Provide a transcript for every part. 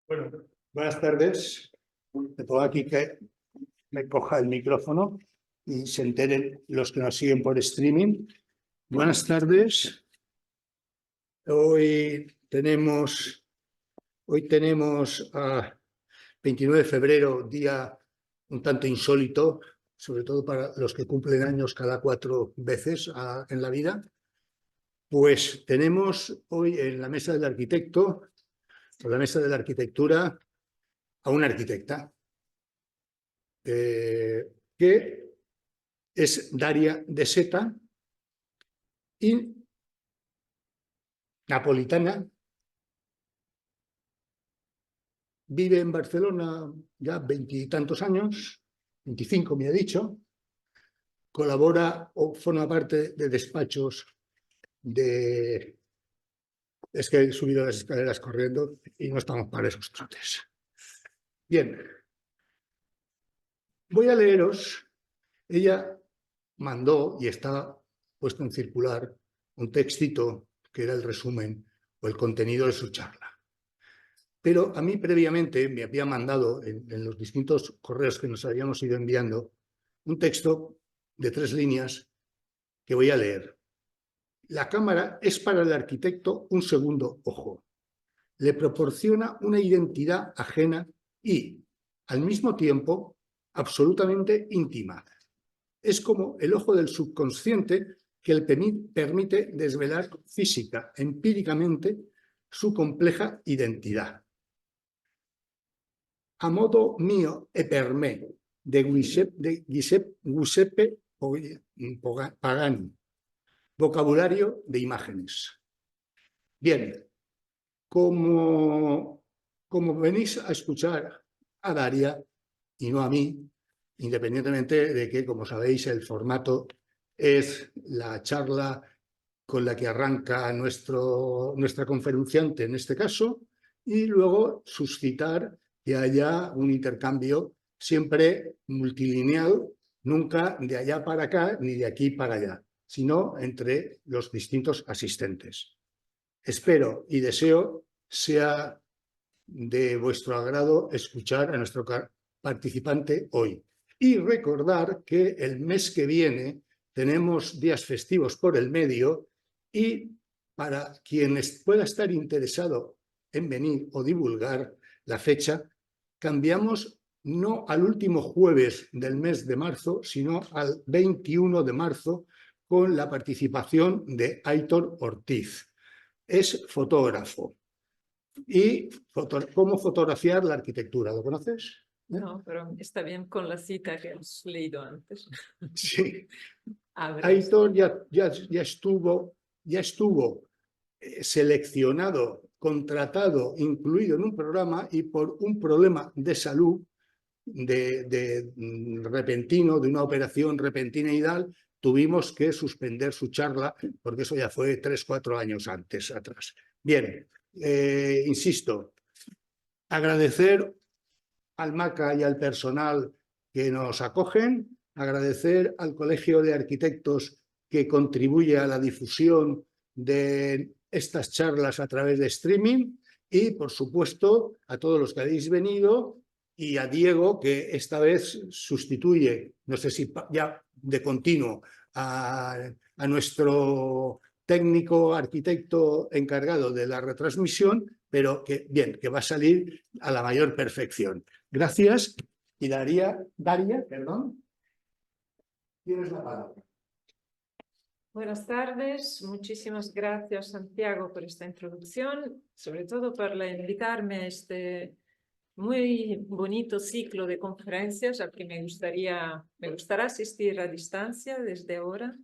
Bueno, buenas tardes. Me pongo aquí que me coja el micrófono y se enteren los que nos siguen por streaming. Buenas tardes. Hoy tenemos a 29 de febrero, día un tanto insólito, sobre todo para los que cumplen años cada 4 veces en la vida. Pues tenemos hoy en la mesa del arquitecto, o la mesa de la arquitectura, a una arquitecta que es Daria de Seta y napolitana. Vive en Barcelona ya 20 y tantos años, 25 me ha dicho. Colabora o forma parte de despachos de... Es que he subido las escaleras corriendo y no estamos para esos trotes. Bien, voy a leeros. Ella mandó, y está puesto en circular, un textito que era el resumen o el contenido de su charla. Pero a mí previamente me había mandado en los distintos correos que nos habíamos ido enviando un texto de 3 líneas que voy a leer. La cámara es para el arquitecto un segundo ojo. Le proporciona una identidad ajena y, al mismo tiempo, absolutamente íntima. Es como el ojo del subconsciente que le permite desvelar física, empíricamente, su compleja identidad. A modo mio e per me, de Giuseppe Pagani. Vocabulario de imágenes. Bien, como venís a escuchar a Daria y no a mí, independientemente de que, como sabéis, el formato es la charla con la que arranca nuestra conferenciante en este caso, y luego suscitar que haya un intercambio siempre multilineal, nunca de allá para acá ni de aquí para allá, sino entre los distintos asistentes. Espero y deseo sea de vuestro agrado escuchar a nuestro participante hoy. Y recordar que el mes que viene tenemos días festivos por el medio y para quien pueda estar interesado en venir o divulgar la fecha, cambiamos no al último jueves del mes de marzo, sino al 21 de marzo con la participación de Aitor Ortiz. Es fotógrafo. Y cómo fotografiar la arquitectura, ¿lo conoces? No, pero está bien con la cita que has leído antes. Sí. Abre. Aitor ya estuvo seleccionado, contratado, incluido en un programa y por un problema de salud repentino, de una operación repentina y tal, tuvimos que suspender su charla porque eso ya fue 3 o 4 años atrás. Bien, insisto, agradecer al MACA y al personal que nos acogen, agradecer al Colegio de Arquitectos que contribuye a la difusión de estas charlas a través de streaming y, por supuesto, a todos los que habéis venido y a Diego, que esta vez sustituye, no sé si ya de continuo, a nuestro técnico arquitecto encargado de la retransmisión, pero que, bien, que va a salir a la mayor perfección. Gracias. Y Daria, perdón, tienes la palabra. Buenas tardes, muchísimas gracias Santiago por esta introducción, sobre todo por invitarme a este muy bonito ciclo de conferencias al que me gustará asistir a distancia desde ahora.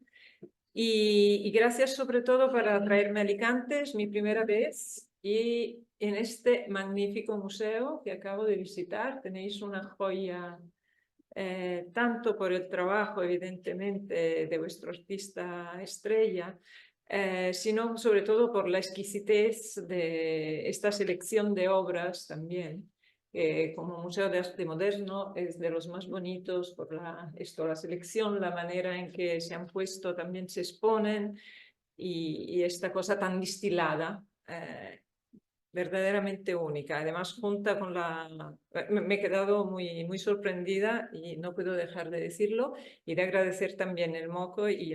Y gracias sobre todo para traerme a Alicante, es mi primera vez, y en este magnífico museo que acabo de visitar tenéis una joya, tanto por el trabajo evidentemente de vuestro artista estrella, sino sobre todo por la exquisitez de esta selección de obras también. Como Museo de Arte Moderno es de los más bonitos por la selección, la manera en que se han puesto, también se exponen y esta cosa tan distilada. verdaderamente única. Además, junta con la... Me he quedado muy sorprendida y no puedo dejar de decirlo y de agradecer también el MACO y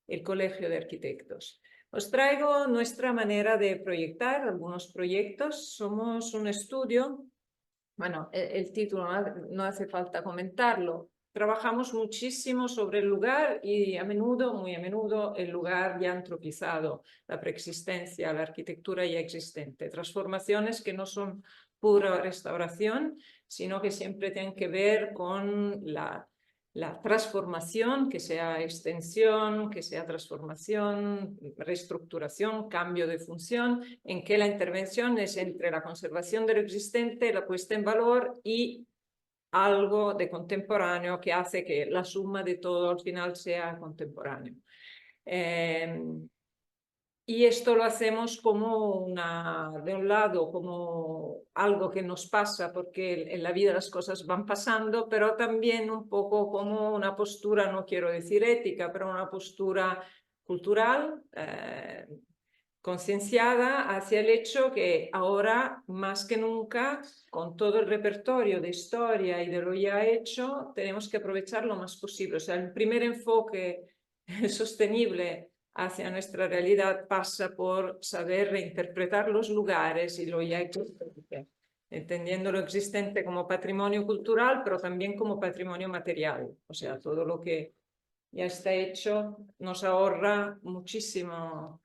el Colegio de Arquitectos. Os traigo nuestra manera de proyectar algunos proyectos. Somos un estudio, bueno, el título no hace falta comentarlo. Trabajamos muchísimo sobre el lugar y muy a menudo, el lugar ya antropizado, la preexistencia, la arquitectura ya existente. Transformaciones que no son pura restauración, sino que siempre tienen que ver con la transformación, que sea extensión, que sea transformación, reestructuración, cambio de función, en que la intervención es entre la conservación de lo existente, la puesta en valor y algo de contemporáneo que hace que la suma de todo al final sea contemporáneo. Y esto lo hacemos como de un lado, como algo que nos pasa porque en la vida las cosas van pasando, pero también un poco como una postura, no quiero decir ética, pero una postura cultural, concienciada hacia el hecho que ahora, más que nunca, con todo el repertorio de historia y de lo ya hecho, tenemos que aprovechar lo más posible. O sea, el primer enfoque sostenible hacia nuestra realidad pasa por saber reinterpretar los lugares y lo ya existente, entendiendo lo existente como patrimonio cultural, pero también como patrimonio material. O sea, todo lo que ya está hecho nos ahorra muchísimo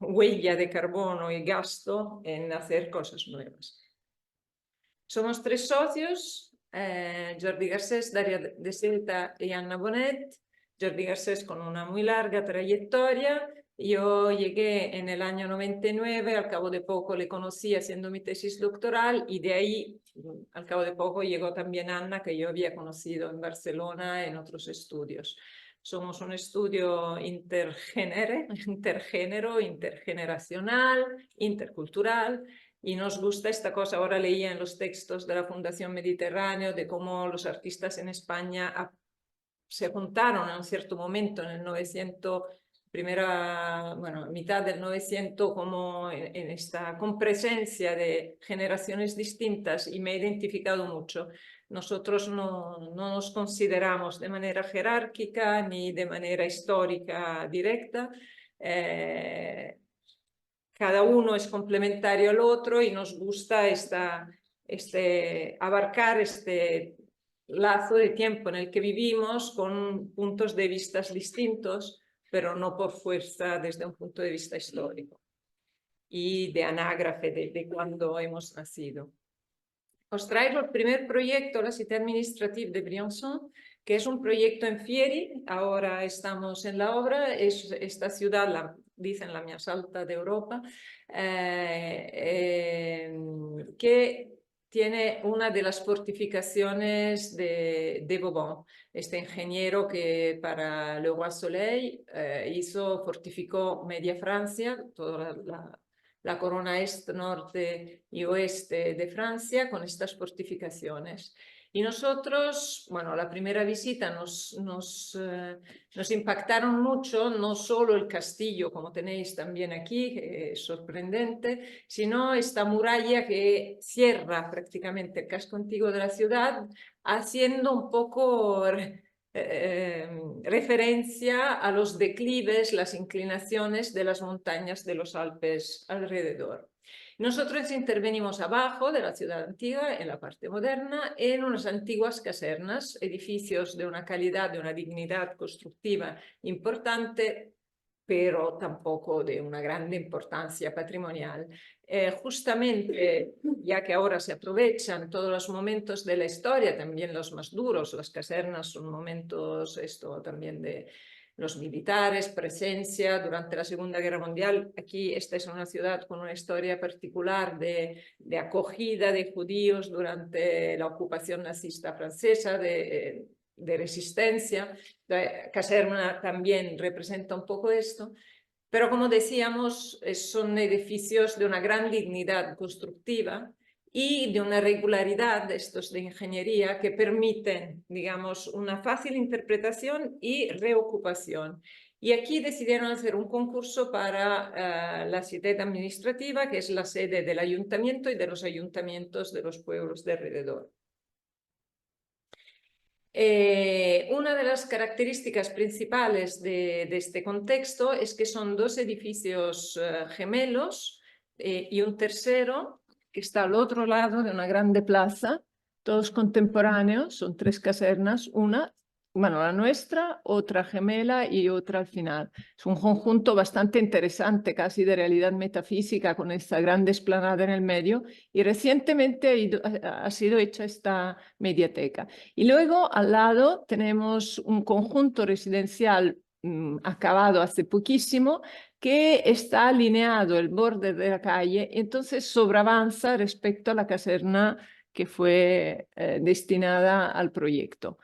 huella de carbono y gasto en hacer cosas nuevas. Somos 3 socios, Jordi Garcés, Daria De Silva y Anna Bonet. Jordi Garcés con una muy larga trayectoria. Yo llegué en el año 99, al cabo de poco le conocí haciendo mi tesis doctoral y de ahí, al cabo de poco, llegó también Anna, que yo había conocido en Barcelona en otros estudios. Somos un estudio intergénero, intergeneracional, intercultural, y nos gusta esta cosa. Ahora leía en los textos de la Fundación Mediterráneo de cómo los artistas en España se juntaron en un cierto momento en el 900, mitad del 900, como en esta compresencia de generaciones distintas, y me he identificado mucho. Nosotros no nos consideramos de manera jerárquica ni de manera histórica directa. Cada uno es complementario al otro y nos gusta abarcar este lazo de tiempo en el que vivimos con puntos de vista distintos, pero no por fuerza desde un punto de vista histórico y de anágrafe de cuando hemos nacido. Os traigo el primer proyecto, la Cité Administrative de Briançon, que es un proyecto en Fieri. Ahora estamos en la obra. Es esta ciudad, dicen la más alta de Europa, que tiene una de las fortificaciones de Vauban, este ingeniero que para Le Roi Soleil fortificó media Francia, toda la corona este, norte y oeste de Francia, con estas fortificaciones. Y nosotros, bueno, la primera visita nos impactaron mucho, no solo el castillo, como tenéis también aquí, que es sorprendente, sino esta muralla que cierra prácticamente el casco antiguo de la ciudad, haciendo un poco referencia a los declives, las inclinaciones de las montañas de los Alpes alrededor. Nosotros intervenimos abajo de la ciudad antigua, en la parte moderna, en unas antiguas casernas, edificios de una calidad, de una dignidad constructiva importante, pero tampoco de una grande importancia patrimonial. Justamente, ya que ahora se aprovechan todos los momentos de la historia, también los más duros, las casernas son momentos también de los militares, presencia durante la Segunda Guerra Mundial. Aquí esta es una ciudad con una historia particular de acogida de judíos durante la ocupación nazista francesa, de resistencia. La caserna también representa un poco esto, pero como decíamos, son edificios de una gran dignidad constructiva y de una regularidad estos de ingeniería que permiten, digamos, una fácil interpretación y reocupación. y aquí decidieron hacer un concurso para la ciudad administrativa, que es la sede del ayuntamiento y de los ayuntamientos de los pueblos de alrededor. Una de las características principales de este contexto es que son dos edificios gemelos y un tercero que está al otro lado de una grande plaza, todos contemporáneos, son 3 casernas, una, bueno, la nuestra, otra gemela y otra al final. Es un conjunto bastante interesante, casi de realidad metafísica, con esta grande explanada en el medio, y recientemente ha sido hecha esta mediateca. Y luego al lado tenemos un conjunto residencial acabado hace poquísimo, que está alineado el borde de la calle, entonces sobreavanza respecto a la caserna que fue destinada al proyecto.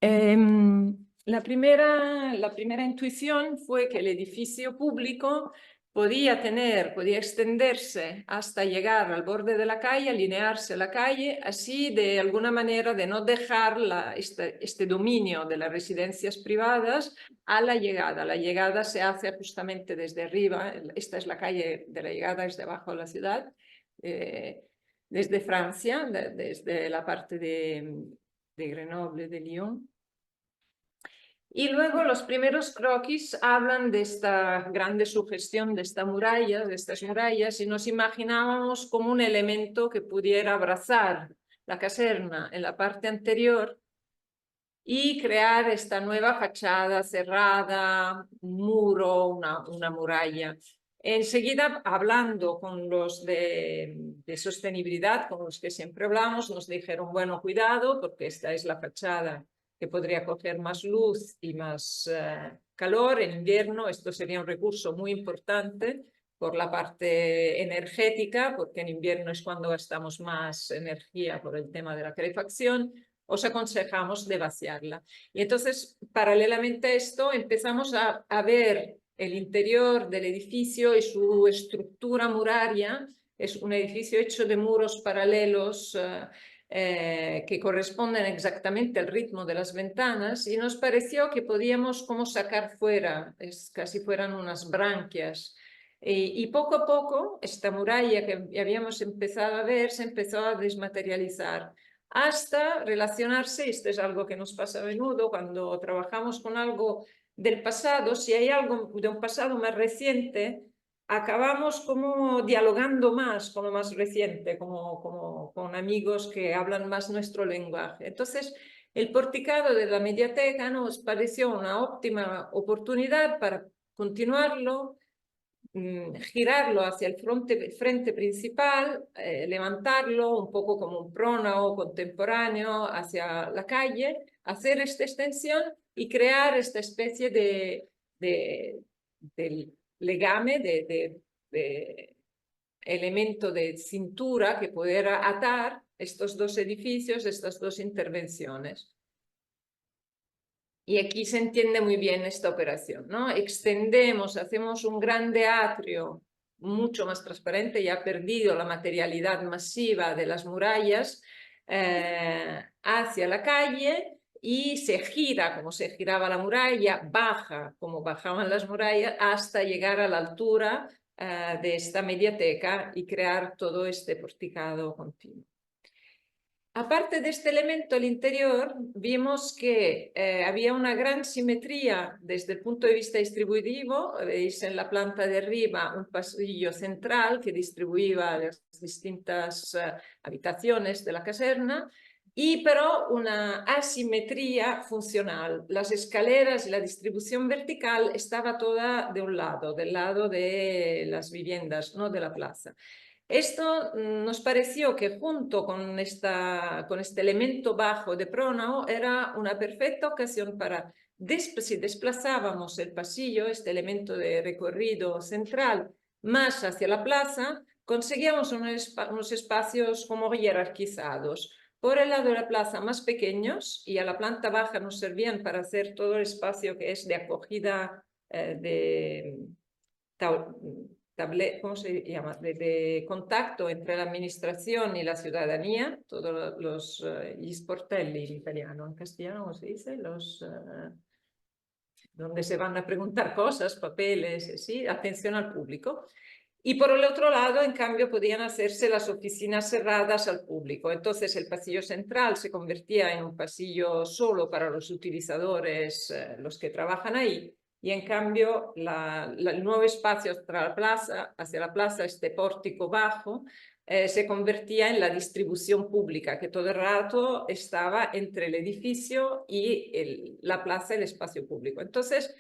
La primera intuición fue que el edificio público podía extenderse hasta llegar al borde de la calle, alinearse a la calle, así de alguna manera de no dejar este dominio de las residencias privadas a la llegada. La llegada se hace justamente desde arriba, esta es la calle de la llegada, es debajo de la ciudad, desde Francia, desde la parte de Grenoble, de Lyon. Y luego los primeros croquis hablan de esta grande sugestión de estas murallas, y nos imaginábamos como un elemento que pudiera abrazar la caserna en la parte anterior y crear esta nueva fachada cerrada, un muro, una muralla. Enseguida, hablando con los de sostenibilidad, con los que siempre hablamos, nos dijeron, bueno, cuidado, porque esta es la fachada que podría coger más luz y más calor. En invierno esto sería un recurso muy importante por la parte energética, porque en invierno es cuando gastamos más energía por el tema de la calefacción. Os aconsejamos de vaciarla. Y entonces, paralelamente a esto, empezamos a ver el interior del edificio y su estructura muraria. Es un edificio hecho de muros paralelos que corresponden exactamente al ritmo de las ventanas, y nos pareció que podíamos como sacar fuera, casi fueran unas branquias. Y poco a poco esta muralla que habíamos empezado a ver se empezó a desmaterializar, hasta relacionarse, esto es algo que nos pasa a menudo cuando trabajamos con algo del pasado, si hay algo de un pasado más reciente, acabamos como dialogando más con lo más reciente, como con amigos que hablan más nuestro lenguaje. Entonces, el porticado de la mediateca nos pareció una óptima oportunidad para continuarlo, girarlo hacia el frente principal, levantarlo un poco como un prónao contemporáneo hacia la calle, hacer esta extensión y crear esta especie de legame, de elemento de cintura que pudiera atar estos dos edificios, estas dos intervenciones. Y aquí se entiende muy bien esta operación, ¿no? Extendemos, hacemos un grande atrio mucho más transparente, ya ha perdido la materialidad masiva de las murallas, hacia la calle, y se gira como se giraba la muralla, baja como bajaban las murallas, hasta llegar a la altura de esta mediateca y crear todo este porticado continuo. Aparte de este elemento al interior, vimos que había una gran simetría desde el punto de vista distributivo. Veis en la planta de arriba un pasillo central que distribuía las distintas habitaciones de la caserna, pero una asimetría funcional. Las escaleras y la distribución vertical estaba toda de un lado, del lado de las viviendas, no de la plaza. Esto nos pareció que junto con este elemento bajo de prónao era una perfecta ocasión para, si desplazábamos el pasillo, este elemento de recorrido central, más hacia la plaza, conseguíamos unos espacios como jerarquizados. Por el lado de la plaza más pequeños, y a la planta baja nos servían para hacer todo el espacio que es de acogida ¿cómo se llama? De contacto entre la administración y la ciudadanía, todos los gli sportelli en italiano, en castellano, ¿cómo se dice? donde se van a preguntar cosas, papeles, ¿sí? Atención al público. Y por el otro lado, en cambio, podían hacerse las oficinas cerradas al público. Entonces, el pasillo central se convertía en un pasillo solo para los utilizadores, los que trabajan ahí. Y en cambio, el nuevo espacio hacia la plaza, este pórtico bajo, se convertía en la distribución pública, que todo el rato estaba entre el edificio y la plaza, el espacio público. Entonces,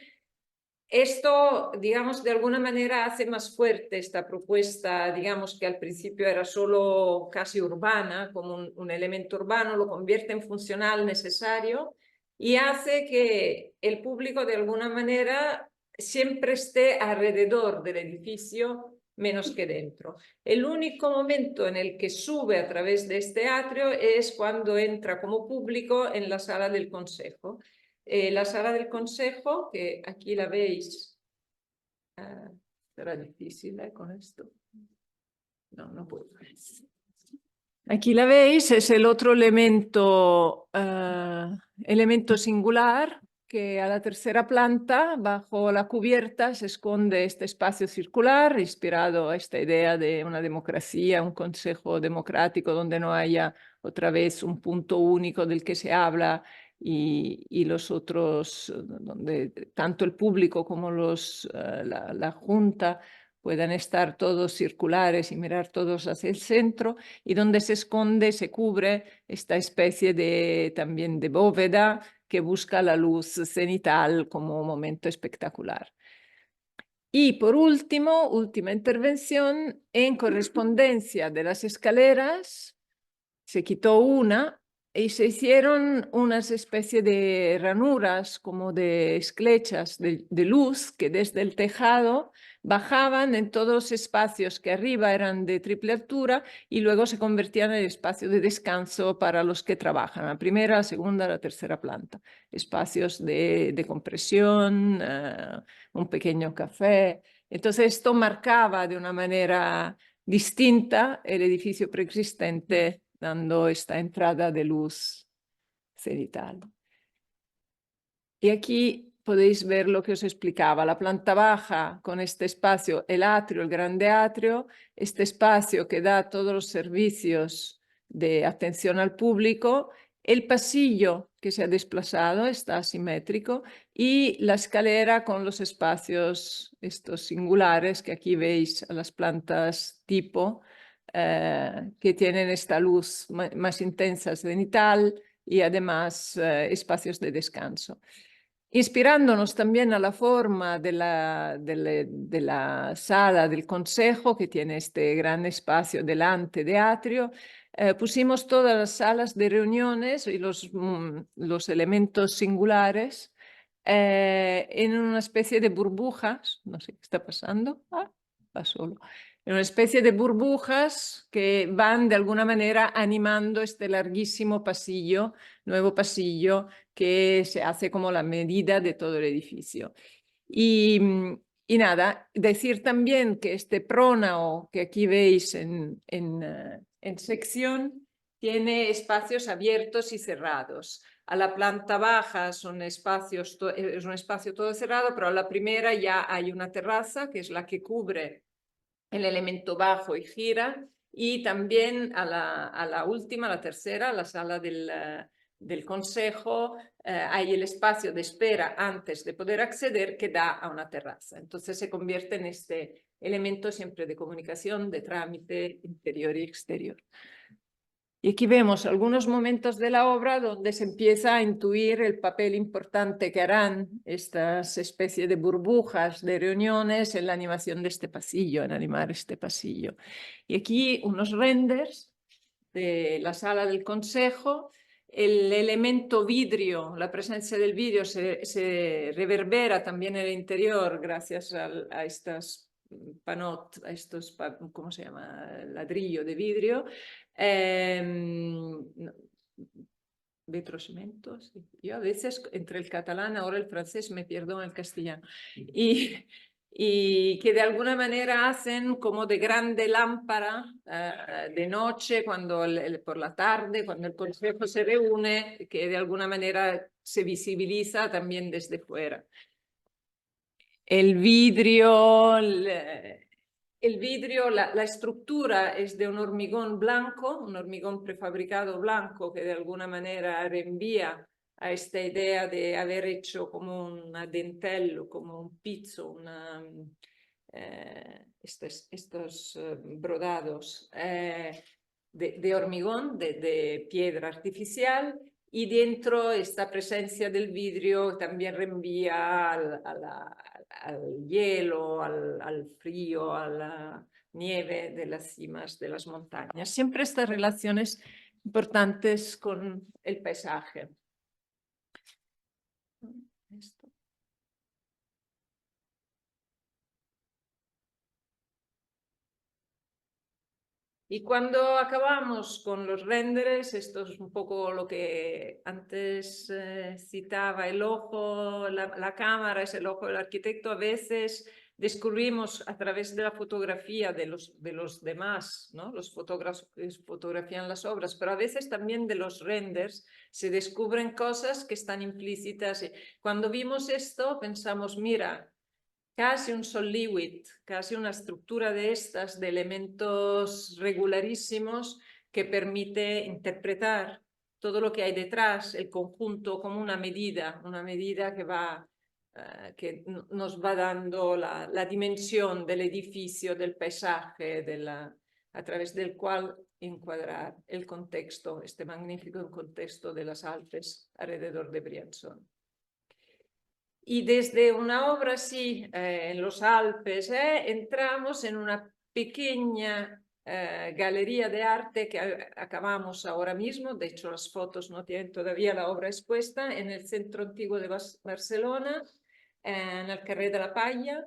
esto, digamos, de alguna manera hace más fuerte esta propuesta, digamos, que al principio era solo casi urbana, como un elemento urbano, lo convierte en funcional necesario y hace que el público de alguna manera siempre esté alrededor del edificio menos que dentro. El único momento en el que sube a través de este atrio es cuando entra como público en la sala del consejo. La sala del consejo, que aquí la veis, será difícil con esto. No puedo. Aquí la veis, es el otro elemento, elemento singular, que a la tercera planta, bajo la cubierta, se esconde este espacio circular, inspirado a esta idea de una democracia, un consejo democrático donde no haya otra vez un punto único del que se habla y los otros, donde tanto el público como la junta puedan estar todos circulares y mirar todos hacia el centro, y donde se esconde, se cubre esta especie también de bóveda que busca la luz cenital como momento espectacular. Y por último, última intervención, en correspondencia de las escaleras, se quitó una y se hicieron unas especies de ranuras, como de esclechas de luz, que desde el tejado bajaban en todos los espacios que arriba eran de triple altura y luego se convertían en espacio de descanso para los que trabajan, la primera, la segunda, la tercera planta. Espacios de compresión, un pequeño café. Entonces esto marcaba de una manera distinta el edificio preexistente, dando esta entrada de luz cenital. Y aquí podéis ver lo que os explicaba, la planta baja con este espacio, el atrio, el grande atrio, este espacio que da todos los servicios de atención al público, el pasillo que se ha desplazado, está asimétrico, y la escalera con los espacios estos singulares que aquí veis a las plantas tipo, que tienen esta luz más intensa cenital y además espacios de descanso. Inspirándonos también a la forma de la sala del consejo, que tiene este gran espacio delante de atrio, pusimos todas las salas de reuniones y los elementos singulares en una especie de burbujas. No sé qué está pasando. Va solo. En una especie de burbujas que van de alguna manera animando este larguísimo pasillo, nuevo pasillo, que se hace como la medida de todo el edificio. Y nada, decir también que este prónao que aquí veis en sección tiene espacios abiertos y cerrados. A la planta baja son espacios, es un espacio todo cerrado, pero a la primera ya hay una terraza que es la que cubre el elemento bajo y gira, y también a la última, la tercera, la sala del consejo, hay el espacio de espera antes de poder acceder que da a una terraza. Entonces se convierte en este elemento siempre de comunicación, de trámite interior y exterior. Y aquí vemos algunos momentos de la obra donde se empieza a intuir el papel importante que harán estas especies de burbujas de reuniones en la animación de este pasillo, en animar este pasillo. Y aquí unos renders de la sala del consejo. El elemento vidrio, la presencia del vidrio se reverbera también en el interior gracias a estas panot, a estos, ¿cómo se llama? Ladrillo de vidrio. Vitrocemento, sí. Yo a veces entre el catalán, ahora el francés, me pierdo en el castellano. Y que de alguna manera hacen como de grande lámpara de noche, cuando por la tarde, cuando el consejo se reúne, que de alguna manera se visibiliza también desde fuera. el vidrio, la estructura es de un hormigón blanco, un hormigón prefabricado blanco que de alguna manera reenvía a esta idea de haber hecho como un dentello, como un pizzo, estos brodados de hormigón, de piedra artificial, y dentro esta presencia del vidrio también reenvía al hielo, al frío, a la nieve de las cimas de las montañas. Siempre estas relaciones importantes con el paisaje. Esto. Y cuando acabamos con los renders, esto es un poco lo que antes citaba, el ojo, la cámara es el ojo del arquitecto. A veces descubrimos a través de la fotografía de los demás, ¿no? Los fotógrafos que fotografían las obras, pero a veces también de los renders se descubren cosas que están implícitas. Cuando vimos esto pensamos, mira, casi un solid, casi una estructura de estas, de elementos regularísimos que permite interpretar todo lo que hay detrás, el conjunto como una medida que nos va dando la dimensión del edificio, del paisaje, a través del cual encuadrar el contexto, este magnífico contexto de las Alpes alrededor de Briançon. Y desde una obra así, en los Alpes, entramos en una pequeña galería de arte que acabamos ahora mismo. De hecho, las fotos no tienen todavía la obra expuesta, en el centro antiguo de Barcelona, en el Carrer de la Palla,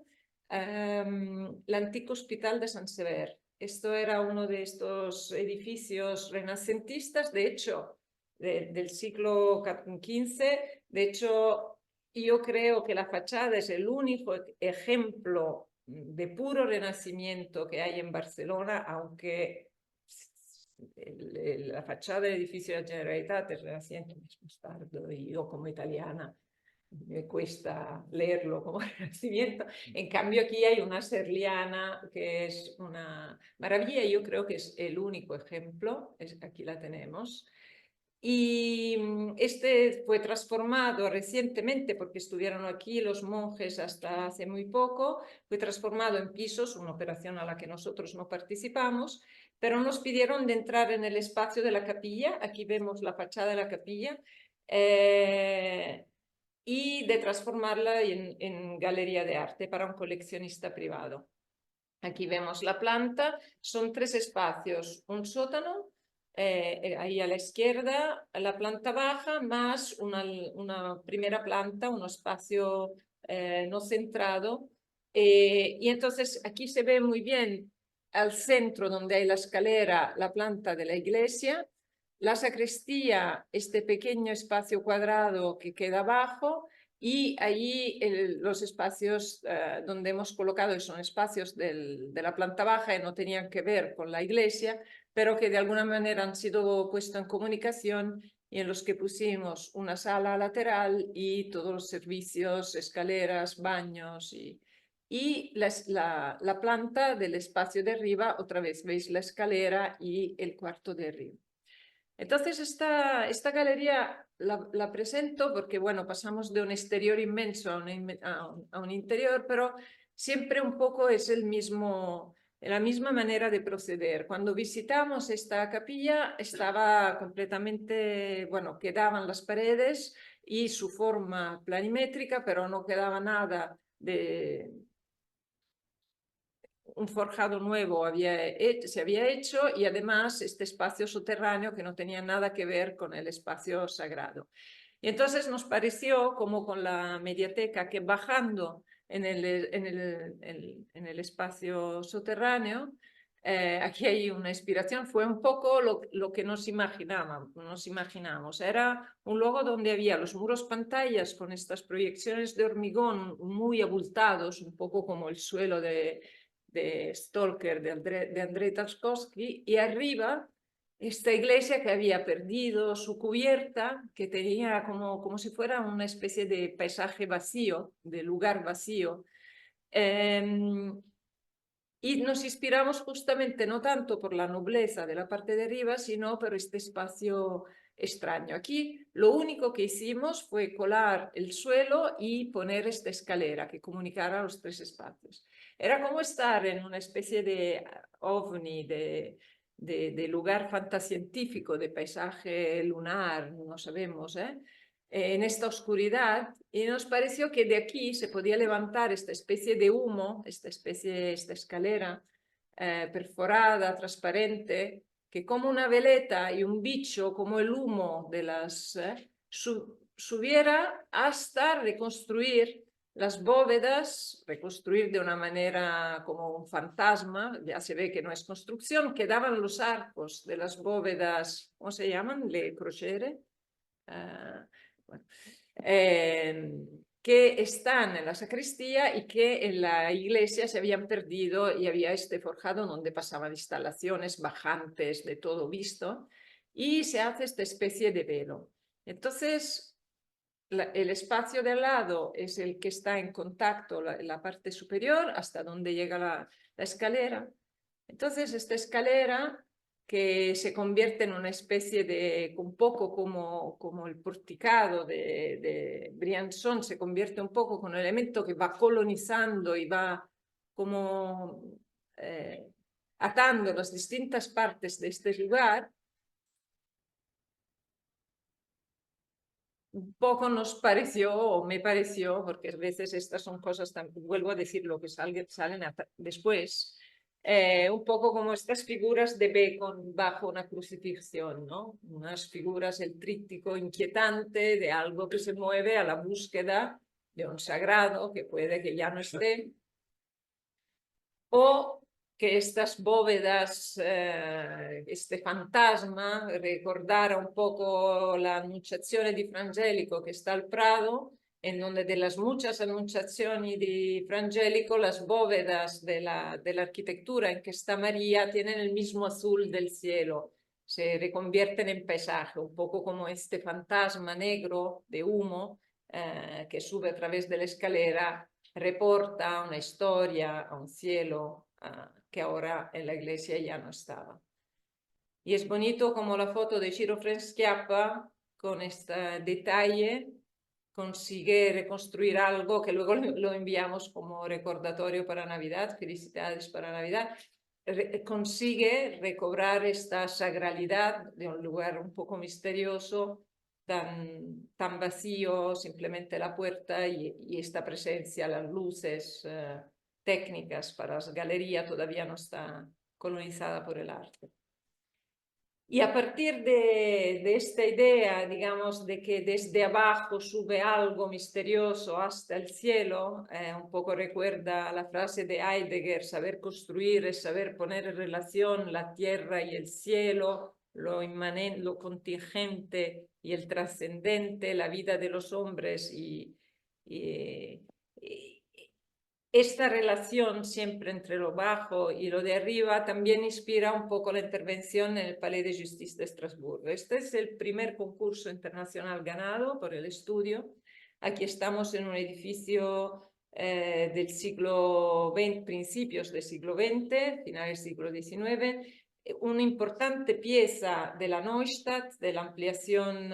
el antiguo Hospital de Sant Sever. Esto era uno de estos edificios renacentistas, de hecho, del siglo XV. De hecho, yo creo que la fachada es el único ejemplo de puro renacimiento que hay en Barcelona, aunque la fachada del edificio de la Generalitat es renacimiento más tarde, y yo como italiana me cuesta leerlo como renacimiento. En cambio aquí hay una serliana que es una maravilla, y yo creo que es el único ejemplo, aquí la tenemos. Y este fue transformado recientemente, porque estuvieron aquí los monjes hasta hace muy poco, fue transformado en pisos, una operación a la que nosotros no participamos, pero nos pidieron de entrar en el espacio de la capilla, aquí vemos la fachada de la capilla, y de transformarla en galería de arte para un coleccionista privado. Aquí vemos la planta, son 3 espacios, un sótano, ahí a la izquierda, la planta baja, más una primera planta, un espacio no centrado. Y entonces aquí se ve muy bien al centro, donde hay la escalera, la planta de la iglesia, la sacristía, este pequeño espacio cuadrado que queda abajo, y allí los espacios donde hemos colocado son espacios de la planta baja, y no tenían que ver con la iglesia, pero que de alguna manera han sido puestos en comunicación, y en los que pusimos una sala lateral y todos los servicios, escaleras, baños y la planta del espacio de arriba. Otra vez veis la escalera y el cuarto de arriba. Entonces esta galería la presento porque, bueno, pasamos de un exterior inmenso a un interior, pero siempre un poco es la misma manera de proceder. Cuando visitamos esta capilla estaba completamente, bueno, quedaban las paredes y su forma planimétrica, pero no quedaba nada de un forjado nuevo se había hecho, y además este espacio subterráneo que no tenía nada que ver con el espacio sagrado. Y entonces nos pareció, como con la mediateca, que bajando en el espacio subterráneo, aquí hay una inspiración, fue un poco lo que nos imaginamos. Era un lugar donde había los muros pantallas con estas proyecciones de hormigón muy abultados, un poco como el suelo de Stalker, de Andrei Tarkovsky, y arriba esta iglesia que había perdido su cubierta, que tenía como si fuera una especie de paisaje vacío, de lugar vacío, Y nos inspiramos justamente no tanto por la nobleza de la parte de arriba, sino por este espacio extraño. Aquí lo único que hicimos fue colar el suelo y poner esta escalera que comunicara los tres espacios. Era como estar en una especie de ovni, de lugar fantascientífico, de paisaje lunar, no sabemos, en esta oscuridad, y nos pareció que de aquí se podía levantar esta especie de humo, esta escalera perforada, transparente, que como una veleta y un bicho, como el humo de las, subiera hasta reconstruir las bóvedas, reconstruir de una manera como un fantasma, ya se ve que no es construcción, quedaban los arcos de las bóvedas, ¿cómo se llaman? Le crociere. Bueno, que están en la sacristía y que en la iglesia se habían perdido y había este forjado donde pasaban instalaciones bajantes de todo visto y se hace esta especie de velo. Entonces, el espacio de al lado es el que está en contacto, la parte superior, hasta donde llega la escalera. Entonces, esta escalera que se convierte en una especie de, un poco como el porticado de Briançon, se convierte un poco con un elemento que va colonizando y va como atando las distintas partes de este lugar. Un poco nos pareció, o me pareció, porque a veces estas son cosas, vuelvo a decir lo que salen después, un poco como estas figuras de Bacon bajo una crucifixión, ¿no? Unas figuras, el tríptico inquietante de algo que se mueve a la búsqueda de un sagrado que puede que ya no esté, o que estas bóvedas, este fantasma, ricordara un poco la Annunciazione di Frangelico che sta al Prado, en donde de las muchas anunciaciones de Frangelico, las bóvedas de la arquitectura en que está María tienen el mismo azul del cielo, se reconvierten en paisaje, un poco como este fantasma negro de humo que sube a través de la escalera, reporta una historia a un cielo que ahora en la iglesia ya no estaba. Y es bonito como la foto de Ciro Freschiappa con este detalle consigue reconstruir algo que luego lo enviamos como recordatorio para Navidad, felicidades para Navidad, consigue recobrar esta sagralidad de un lugar un poco misterioso, tan vacío, simplemente la puerta y esta presencia, las luces técnicas para las galerías todavía no está colonizada por el arte. Y a partir de esta idea, digamos, de que desde abajo sube algo misterioso hasta el cielo, un poco recuerda la frase de Heidegger, saber construir es saber poner en relación la tierra y el cielo, lo inmanente, lo contingente y el trascendente, la vida de los hombres y esta relación siempre entre lo bajo y lo de arriba también inspira un poco la intervención en el Palais de Justice de Estrasburgo. Este es el primer concurso internacional ganado por el estudio. Aquí estamos en un edificio del siglo XX, principios del siglo XX, finales del siglo XIX, una importante pieza de la Neustadt, de la ampliación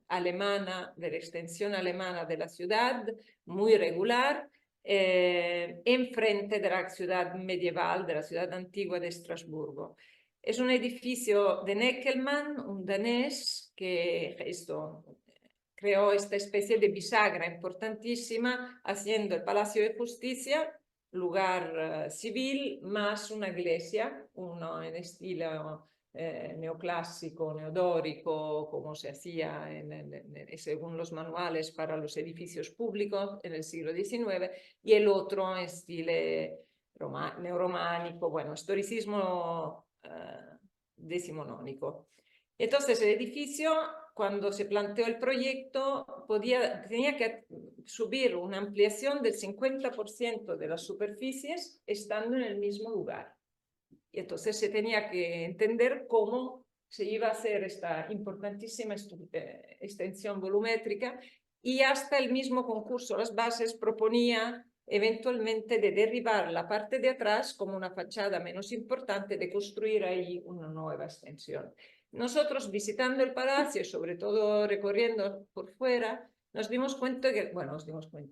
alemana, de la extensión alemana de la ciudad, muy regular, enfrente de la ciudad medieval, de la ciudad antigua de Estrasburgo. Es un edificio de Neckelmann, un danés que creó esta especie de bisagra importantísima, haciendo el Palacio de Justicia, lugar civil, más una iglesia, uno en estilo neoclásico, neodórico, como se hacía según los manuales para los edificios públicos en el siglo XIX, y el otro en estilo neorománico, bueno, historicismo decimonónico. Entonces el edificio, cuando se planteó el proyecto, tenía que subir una ampliación del 50% de las superficies estando en el mismo lugar. Y entonces se tenía que entender cómo se iba a hacer esta importantísima extensión volumétrica, y hasta el mismo concurso, las bases, proponía eventualmente de derribar la parte de atrás como una fachada menos importante, de construir ahí una nueva extensión. Nosotros visitando el palacio, sobre todo recorriendo por fuera, nos dimos cuenta que, bueno,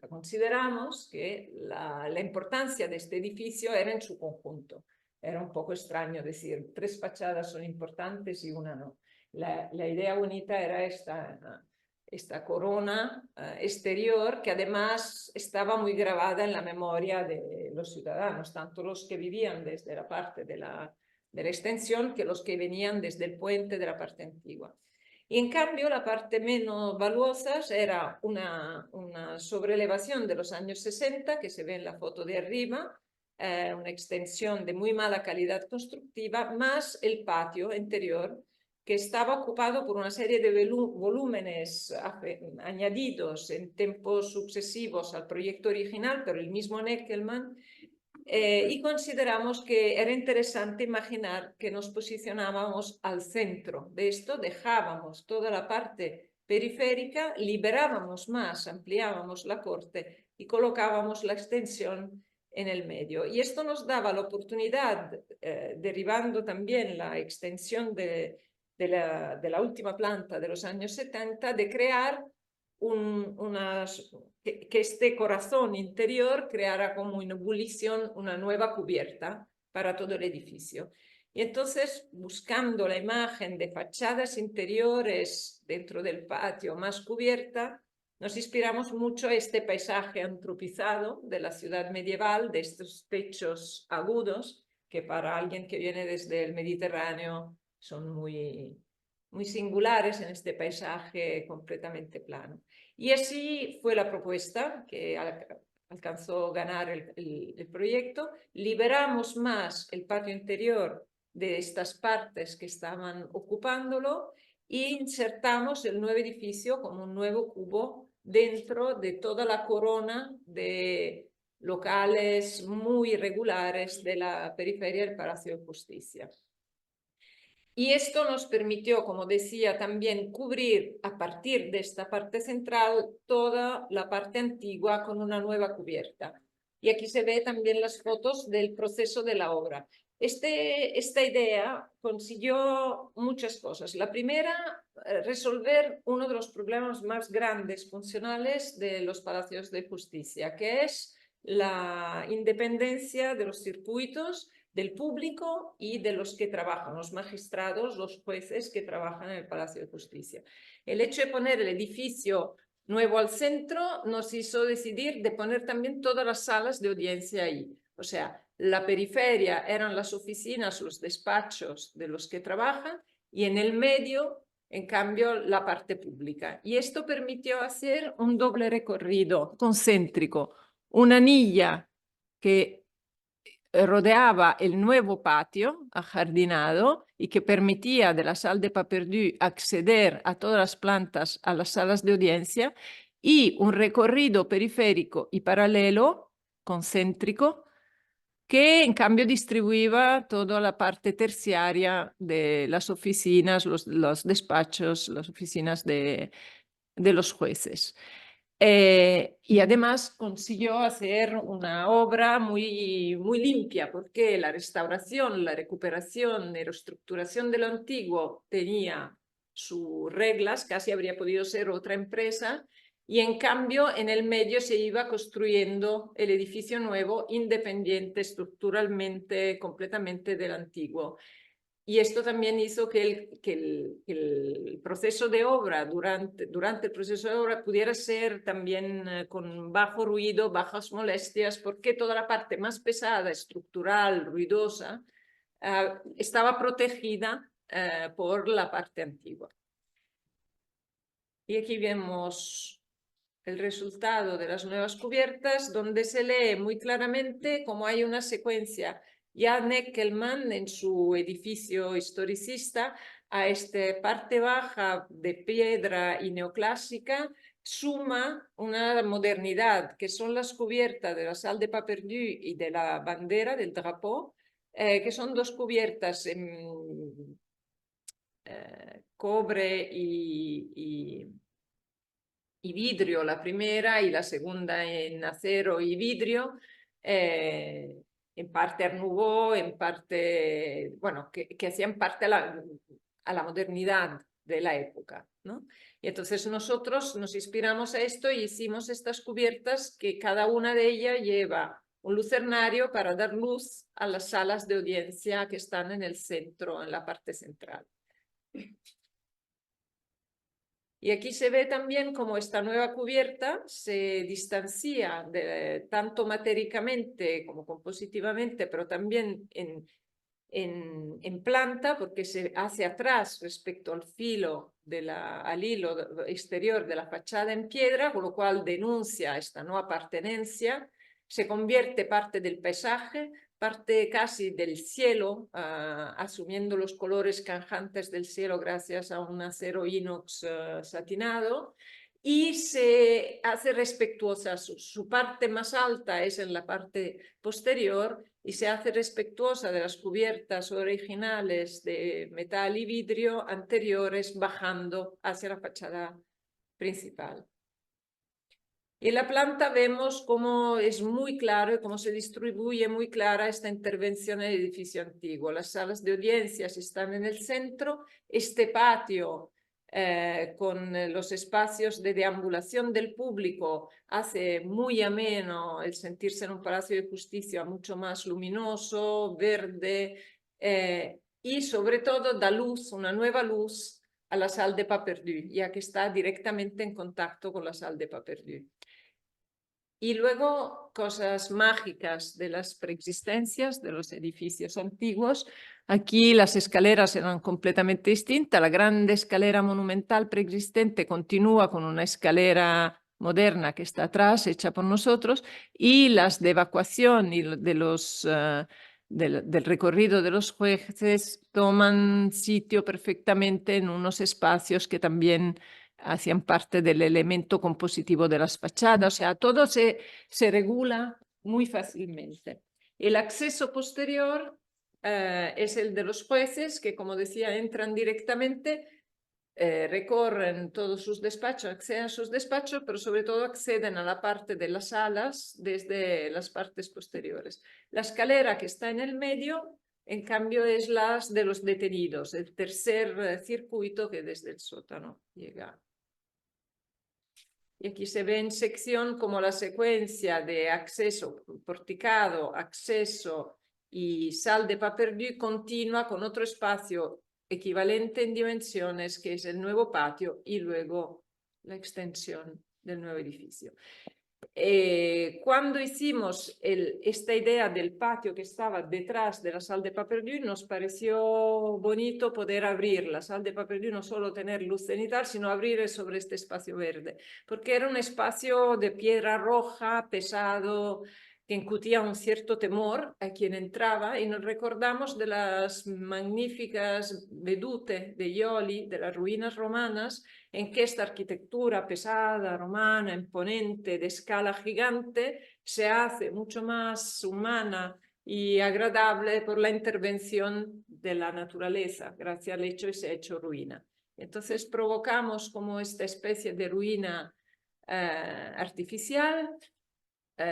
consideramos que la importancia de este edificio era en su conjunto. Era un poco extraño decir 3 fachadas son importantes y una no. La idea bonita era esta corona exterior que además estaba muy grabada en la memoria de los ciudadanos, tanto los que vivían desde la parte de la extensión que los que venían desde el puente de la parte antigua. Y en cambio la parte menos valuosa era una sobrelevación de los años 60 que se ve en la foto de arriba, una extensión de muy mala calidad constructiva, más el patio interior que estaba ocupado por una serie de volúmenes añadidos en tiempos sucesivos al proyecto original, pero el mismo Neckelmann, y consideramos que era interesante imaginar que nos posicionábamos al centro de esto, dejábamos toda la parte periférica, liberábamos más, ampliábamos la corte y colocábamos la extensión en el medio. Y esto nos daba la oportunidad, derivando también la extensión de la última planta de los años 70, de crear que este corazón interior creara como en ebullición una nueva cubierta para todo el edificio. Y entonces, buscando la imagen de fachadas interiores dentro del patio más cubierta, nos inspiramos mucho a este paisaje antropizado de la ciudad medieval, de estos techos agudos, que para alguien que viene desde el Mediterráneo son muy singulares en este paisaje completamente plano. Y así fue la propuesta que alcanzó a ganar el proyecto. Liberamos más el patio interior de estas partes que estaban ocupándolo e insertamos el nuevo edificio como un nuevo cubo dentro de toda la corona de locales muy irregulares de la periferia del Palacio de Justicia. Y esto nos permitió, como decía, también cubrir a partir de esta parte central toda la parte antigua con una nueva cubierta. Y aquí se ve también las fotos del proceso de la obra. Esta idea consiguió muchas cosas. La primera, resolver uno de los problemas más grandes funcionales de los palacios de justicia, que es la independencia de los circuitos, del público y de los que trabajan, los magistrados, los jueces que trabajan en el Palacio de Justicia. El hecho de poner el edificio nuevo al centro nos hizo decidir de poner también todas las salas de audiencia ahí. O sea, la periferia eran las oficinas, los despachos de los que trabajan y en el medio, en cambio, la parte pública. Y esto permitió hacer un doble recorrido concéntrico, una anilla que rodeaba el nuevo patio ajardinado y que permitía de la Salle de Pas Perdus acceder a todas las plantas, a las salas de audiencia, y un recorrido periférico y paralelo, concéntrico, que en cambio distribuía toda la parte terciaria de las oficinas, los despachos, las oficinas de los jueces. Y además consiguió hacer una obra muy limpia, porque la restauración, la recuperación y reestructuración de lo antiguo tenía sus reglas, casi habría podido ser otra empresa, y en cambio en el medio se iba construyendo el edificio nuevo, independiente estructuralmente, completamente del antiguo. Y esto también hizo que el proceso de obra, durante el proceso de obra, pudiera ser también con bajo ruido, bajas molestias, porque toda la parte más pesada, estructural, ruidosa, estaba protegida por la parte antigua. Y aquí vemos el resultado de las nuevas cubiertas, donde se lee muy claramente cómo hay una secuencia. Ya Neckelmann, en su edificio historicista, a esta parte baja de piedra y neoclásica, suma una modernidad, que son las cubiertas de la Salle de Pas Perdus y de la bandera, del drapeau, que son dos cubiertas en cobre y y vidrio, la primera, y la segunda en acero y vidrio, en parte Art Nouveau, en parte, bueno, que hacían parte a la modernidad de la época, ¿no? Y entonces nosotros nos inspiramos a esto y hicimos estas cubiertas que cada una de ellas lleva un lucernario para dar luz a las salas de audiencia que están en el centro, en la parte central. Y aquí se ve también cómo esta nueva cubierta se distancia tanto matéricamente como compositivamente, pero también en planta, porque se hace atrás respecto al filo, al hilo exterior de la fachada en piedra, con lo cual denuncia esta no apartenencia, se convierte parte del paisaje, parte casi del cielo, asumiendo los colores canjantes del cielo gracias a un acero inox satinado, y se hace respetuosa. Su parte más alta es en la parte posterior y se hace respetuosa de las cubiertas originales de metal y vidrio anteriores, bajando hacia la fachada principal. Y en la planta vemos cómo es muy claro y cómo se distribuye muy clara esta intervención en el edificio antiguo. Las salas de audiencias están en el centro, este patio con los espacios de deambulación del público hace muy ameno el sentirse en un palacio de justicia mucho más luminoso, verde, y sobre todo da luz, una nueva luz a la Salle des Pas Perdus, ya que está directamente en contacto con la Salle des Pas Perdus. Y luego cosas mágicas de las preexistencias de los edificios antiguos. Aquí las escaleras eran completamente distintas. La grande escalera monumental preexistente continúa con una escalera moderna que está atrás, hecha por nosotros, y las de evacuación y del recorrido de los jueces toman sitio perfectamente en unos espacios que también hacían parte del elemento compositivo de las fachadas, o sea, todo se regula muy fácilmente. El acceso posterior es el de los jueces, que como decía, entran directamente, recorren todos sus despachos, acceden a sus despachos, pero sobre todo acceden a la parte de las salas desde las partes posteriores. La escalera que está en el medio, en cambio, es la de los detenidos, el tercer circuito que desde el sótano llega. Y aquí se ve en sección como la secuencia de acceso, porticado, acceso y Salle des Pas Perdus continua con otro espacio equivalente en dimensiones, que es el nuevo patio y luego la extensión del nuevo edificio. Cuando hicimos esta idea del patio que estaba detrás de la Salle des Pas Perdus, nos pareció bonito poder abrir la Salle des Pas Perdus, no solo tener luz cenital, sino abrir sobre este espacio verde, porque era un espacio de piedra roja, pesado, que incutía un cierto temor a quien entraba, y nos recordamos de las magníficas vedute de Ioli, de las ruinas romanas, en que esta arquitectura pesada, romana, imponente, de escala gigante, se hace mucho más humana y agradable por la intervención de la naturaleza, gracias al hecho de que se ha hecho ruina. Entonces provocamos como esta especie de ruina artificial,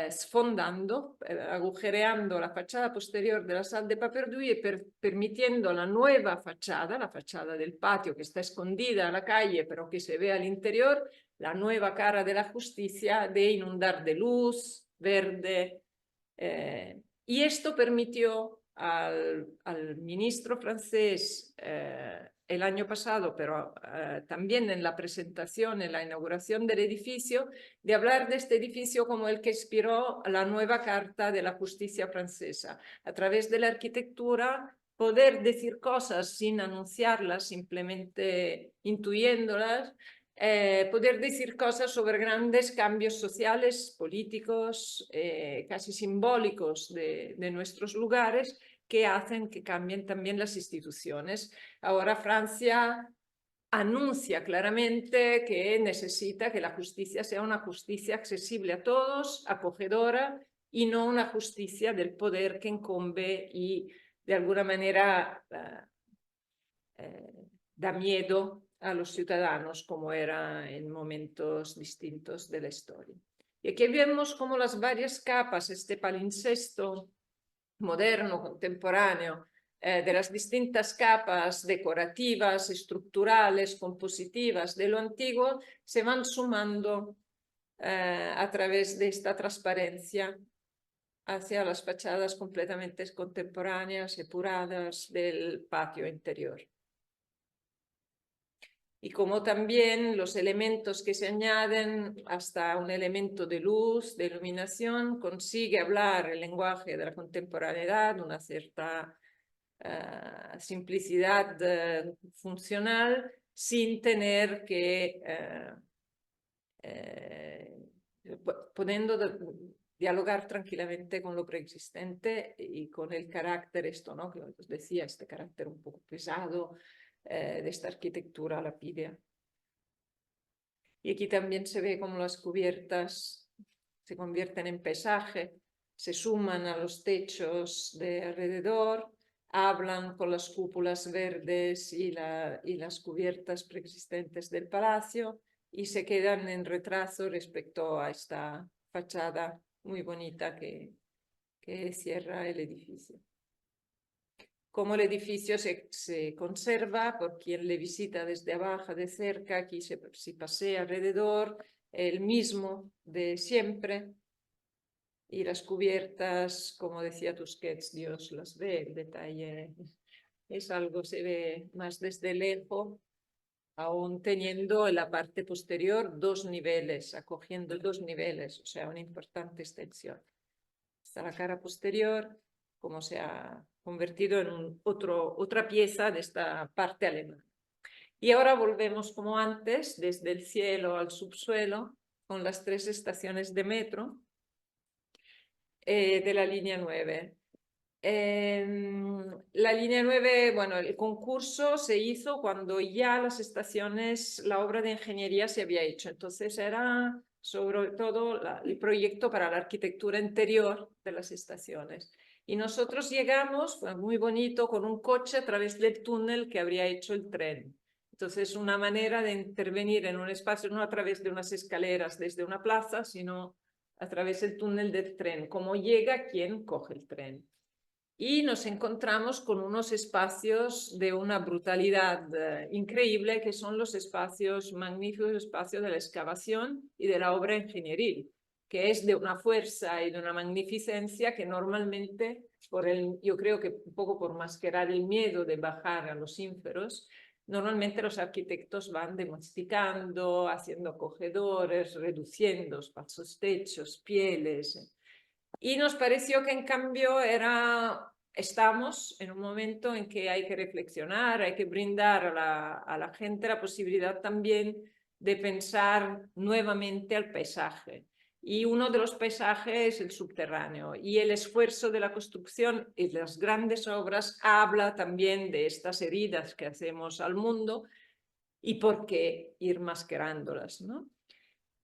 sfondando, agujereando la fachada posterior de la Salle des Pas Perdus y permitiendo la nueva fachada, la fachada del patio que está escondida a la calle pero que se ve al interior, la nueva cara de la justicia, de inundar de luz, verde. Y esto permitió al ministro francés el año pasado, pero también en la presentación, en la inauguración del edificio, de hablar de este edificio como el que inspiró la nueva Carta de la Justicia francesa. A través de la arquitectura, poder decir cosas sin anunciarlas, simplemente intuyéndolas, poder decir cosas sobre grandes cambios sociales, políticos, casi simbólicos de nuestros lugares, que hacen que cambien también las instituciones. Ahora Francia anuncia claramente que necesita que la justicia sea una justicia accesible a todos, acogedora, y no una justicia del poder que incumbe y de alguna manera da miedo a los ciudadanos como era en momentos distintos de la historia. Y aquí vemos cómo las varias capas, este palincesto moderno, contemporáneo, de las distintas capas decorativas, estructurales, compositivas de lo antiguo, se van sumando a través de esta transparencia hacia las fachadas completamente contemporáneas, epuradas del patio interior. Y como también los elementos que se añaden, hasta un elemento de luz, de iluminación, consigue hablar el lenguaje de la contemporaneidad, una cierta simplicidad funcional, sin tener que pudiendo dialogar tranquilamente con lo preexistente y con el carácter, esto, ¿no? Que os decía, este carácter un poco pesado de esta arquitectura lapidea. Y aquí también se ve cómo las cubiertas se convierten en paisaje, se suman a los techos de alrededor, hablan con las cúpulas verdes y las cubiertas preexistentes del palacio y se quedan en retraso respecto a esta fachada muy bonita que cierra el edificio. Cómo el edificio se conserva por quien le visita desde abajo, de cerca, aquí se pasea alrededor, el mismo de siempre. Y las cubiertas, como decía Tusquets, Dios las ve, el detalle es algo, se ve más desde lejos, aún teniendo en la parte posterior 2 niveles, acogiendo 2 niveles, o sea, una importante extensión. Está la cara posterior, como se ha convertido en otra pieza de esta parte alemana. Y ahora volvemos como antes, desde el cielo al subsuelo, con las 3 estaciones de metro de la línea 9. La línea 9, bueno, el concurso se hizo cuando ya las estaciones, la obra de ingeniería se había hecho, entonces era sobre todo el proyecto para la arquitectura interior de las estaciones. Y nosotros llegamos, fue muy bonito, con un coche a través del túnel que habría hecho el tren. Entonces, una manera de intervenir en un espacio, no a través de unas escaleras desde una plaza, sino a través del túnel del tren, cómo llega quien coge el tren. Y nos encontramos con unos espacios de una brutalidad increíble, que son los espacios, magníficos espacios de la excavación y de la obra ingenieril, que es de una fuerza y de una magnificencia que normalmente, yo creo que un poco por mascarar el miedo de bajar a los ínferos, normalmente los arquitectos van demodificando, haciendo acogedores, reduciendo falsos techos, pieles. Y nos pareció que en cambio estamos en un momento en que hay que reflexionar, hay que brindar a la gente la posibilidad también de pensar nuevamente al paisaje. Y uno de los paisajes es el subterráneo. Y el esfuerzo de la construcción y las grandes obras habla también de estas heridas que hacemos al mundo y por qué ir mascarándolas, ¿no?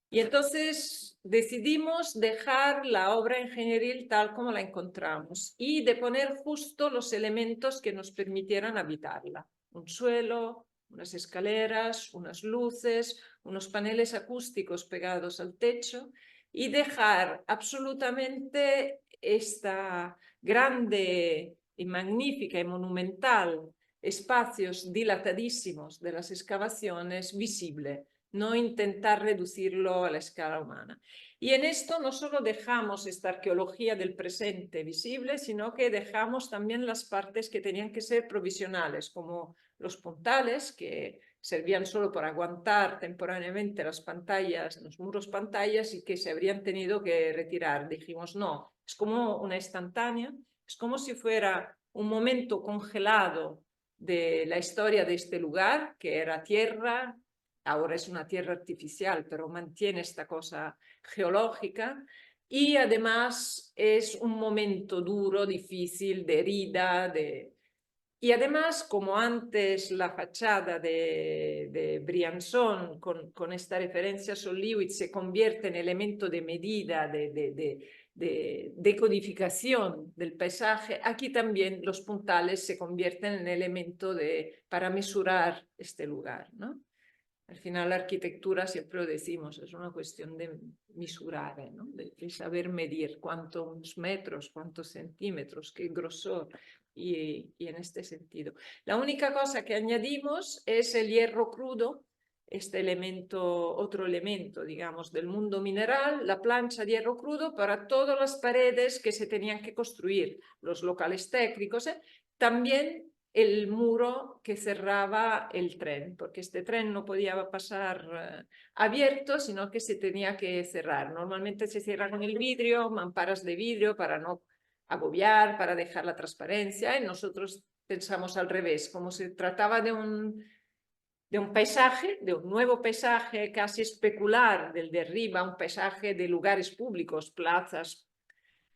Y entonces decidimos dejar la obra ingenieril tal como la encontramos y de poner justo los elementos que nos permitieran habitarla. Un suelo, unas escaleras, unas luces, unos paneles acústicos pegados al techo y dejar absolutamente esta grande y magnífica y monumental espacios dilatadísimos de las excavaciones visible, no intentar reducirlo a la escala humana. Y en esto no solo dejamos esta arqueología del presente visible, sino que dejamos también las partes que tenían que ser provisionales, como los puntales, que servían solo para aguantar temporariamente las pantallas, los muros pantallas, y que se habrían tenido que retirar. Dijimos, no, es como una instantánea, es como si fuera un momento congelado de la historia de este lugar, que era tierra, ahora es una tierra artificial, pero mantiene esta cosa geológica, y además es un momento duro, difícil, de herida, Y además, como antes la fachada de Briançon, con esta referencia a Sol-Lewitt, se convierte en elemento de medida, de decodificación del paisaje, aquí también los puntales se convierten en elemento para mesurar este lugar, ¿no? Al final la arquitectura, siempre lo decimos, es una cuestión de mesurar, ¿no? De saber medir cuántos metros, cuántos centímetros, qué grosor, y en este sentido. La única cosa que añadimos es el hierro crudo, este elemento, otro elemento, digamos, del mundo mineral, la plancha de hierro crudo para todas las paredes que se tenían que construir, los locales técnicos, también el muro que cerraba el tren, porque este tren no podía pasar abierto, sino que se tenía que cerrar. Normalmente se cierra con el vidrio, mamparas de vidrio para no agobiar, para dejar la transparencia, y nosotros pensamos al revés, como se trataba de un paisaje, de un nuevo paisaje casi especular del de arriba, un paisaje de lugares públicos, plazas,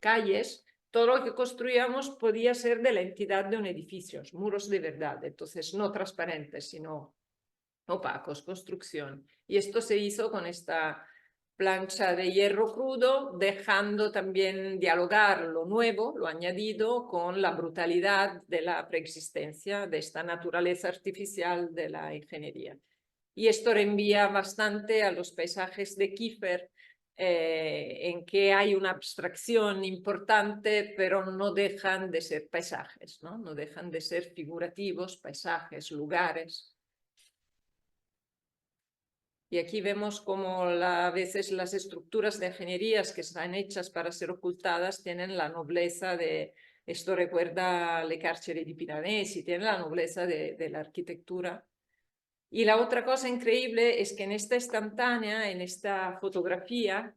calles. Todo lo que construíamos podía ser de la entidad de un edificio, muros de verdad, entonces no transparentes, sino opacos, construcción. Y esto se hizo con esta plancha de hierro crudo, dejando también dialogar lo nuevo, lo añadido, con la brutalidad de la preexistencia, de esta naturaleza artificial de la ingeniería. Y esto reenvía bastante a los paisajes de Kiefer, en que hay una abstracción importante, pero no dejan de ser paisajes, ¿no? No dejan de ser figurativos, paisajes, lugares. Y aquí vemos cómo a veces las estructuras de ingenierías que están hechas para ser ocultadas tienen la nobleza de, esto recuerda le carceri di Piranesi, tiene la nobleza de la arquitectura. Y la otra cosa increíble es que en esta instantánea, en esta fotografía,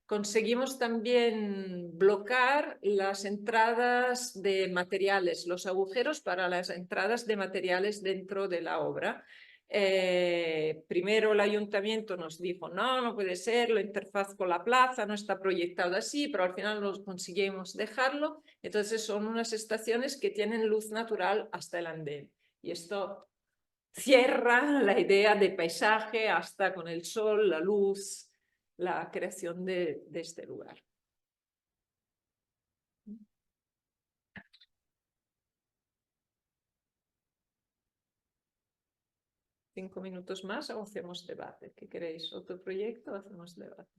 conseguimos también bloquear las entradas de materiales, los agujeros para las entradas de materiales dentro de la obra. Primero el ayuntamiento nos dijo, no, no puede ser, la interfaz con la plaza no está proyectado así, pero al final nos conseguimos dejarlo. Entonces son unas estaciones que tienen luz natural hasta el andén. Y esto cierra la idea de paisaje hasta con el sol, la luz, la creación de este lugar. ¿5 minutos más o hacemos debate? ¿Qué queréis? ¿Otro proyecto o hacemos debate?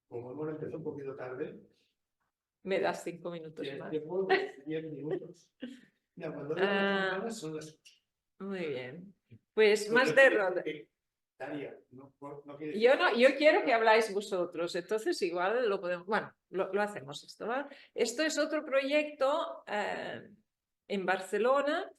Como hemos empezado un poquito tarde, me das 5 minutos más. 10 minutos. Ya, cuando digo las campanas son las 8. Muy bien. Pues más de roda. Daria, no yo quiero que habláis vosotros, entonces igual lo podemos, bueno, lo hacemos esto, ¿vale? Esto es otro proyecto en Barcelona,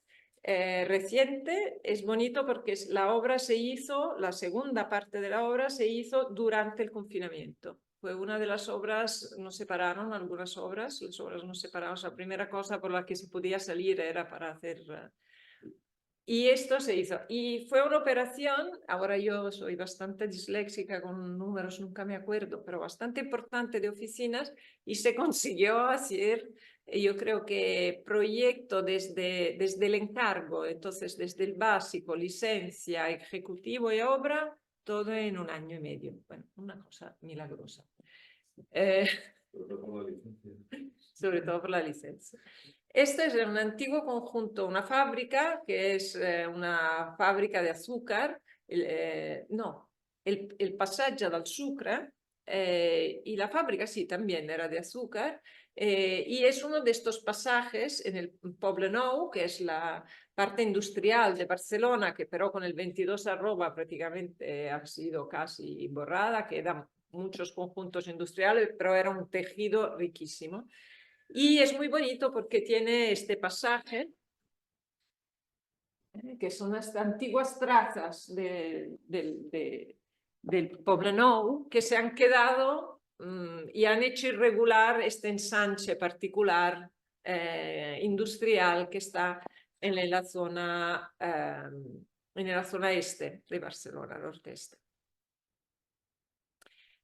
reciente. Es bonito porque la obra se hizo, la segunda parte de la obra se hizo durante el confinamiento. Fue una de las obras, nos separaron algunas obras, las obras nos separaron. La primera cosa por la que se podía salir era para hacer... y esto se hizo. Y fue una operación, ahora yo soy bastante disléxica con números, nunca me acuerdo, pero bastante importante de oficinas, y se consiguió hacer, yo creo que proyecto desde el encargo, entonces desde el básico, licencia, ejecutivo y obra, todo en 1 año y medio. Bueno, una cosa milagrosa. Sobre todo por la licencia. Este es un antiguo conjunto, una fábrica que es una fábrica de azúcar, no, el pasaje del Sucre, y la fábrica sí, también era de azúcar, y es uno de estos pasajes en el Poblenou, que es la parte industrial de Barcelona, que pero con el 22 arroba prácticamente ha sido casi borrada, quedan muchos conjuntos industriales, pero era un tejido riquísimo. Y es muy bonito porque tiene este pasaje, que son las antiguas trazas del Poblenou, que se han quedado y han hecho irregular este ensanche particular industrial que está en la zona este de Barcelona, norte-este.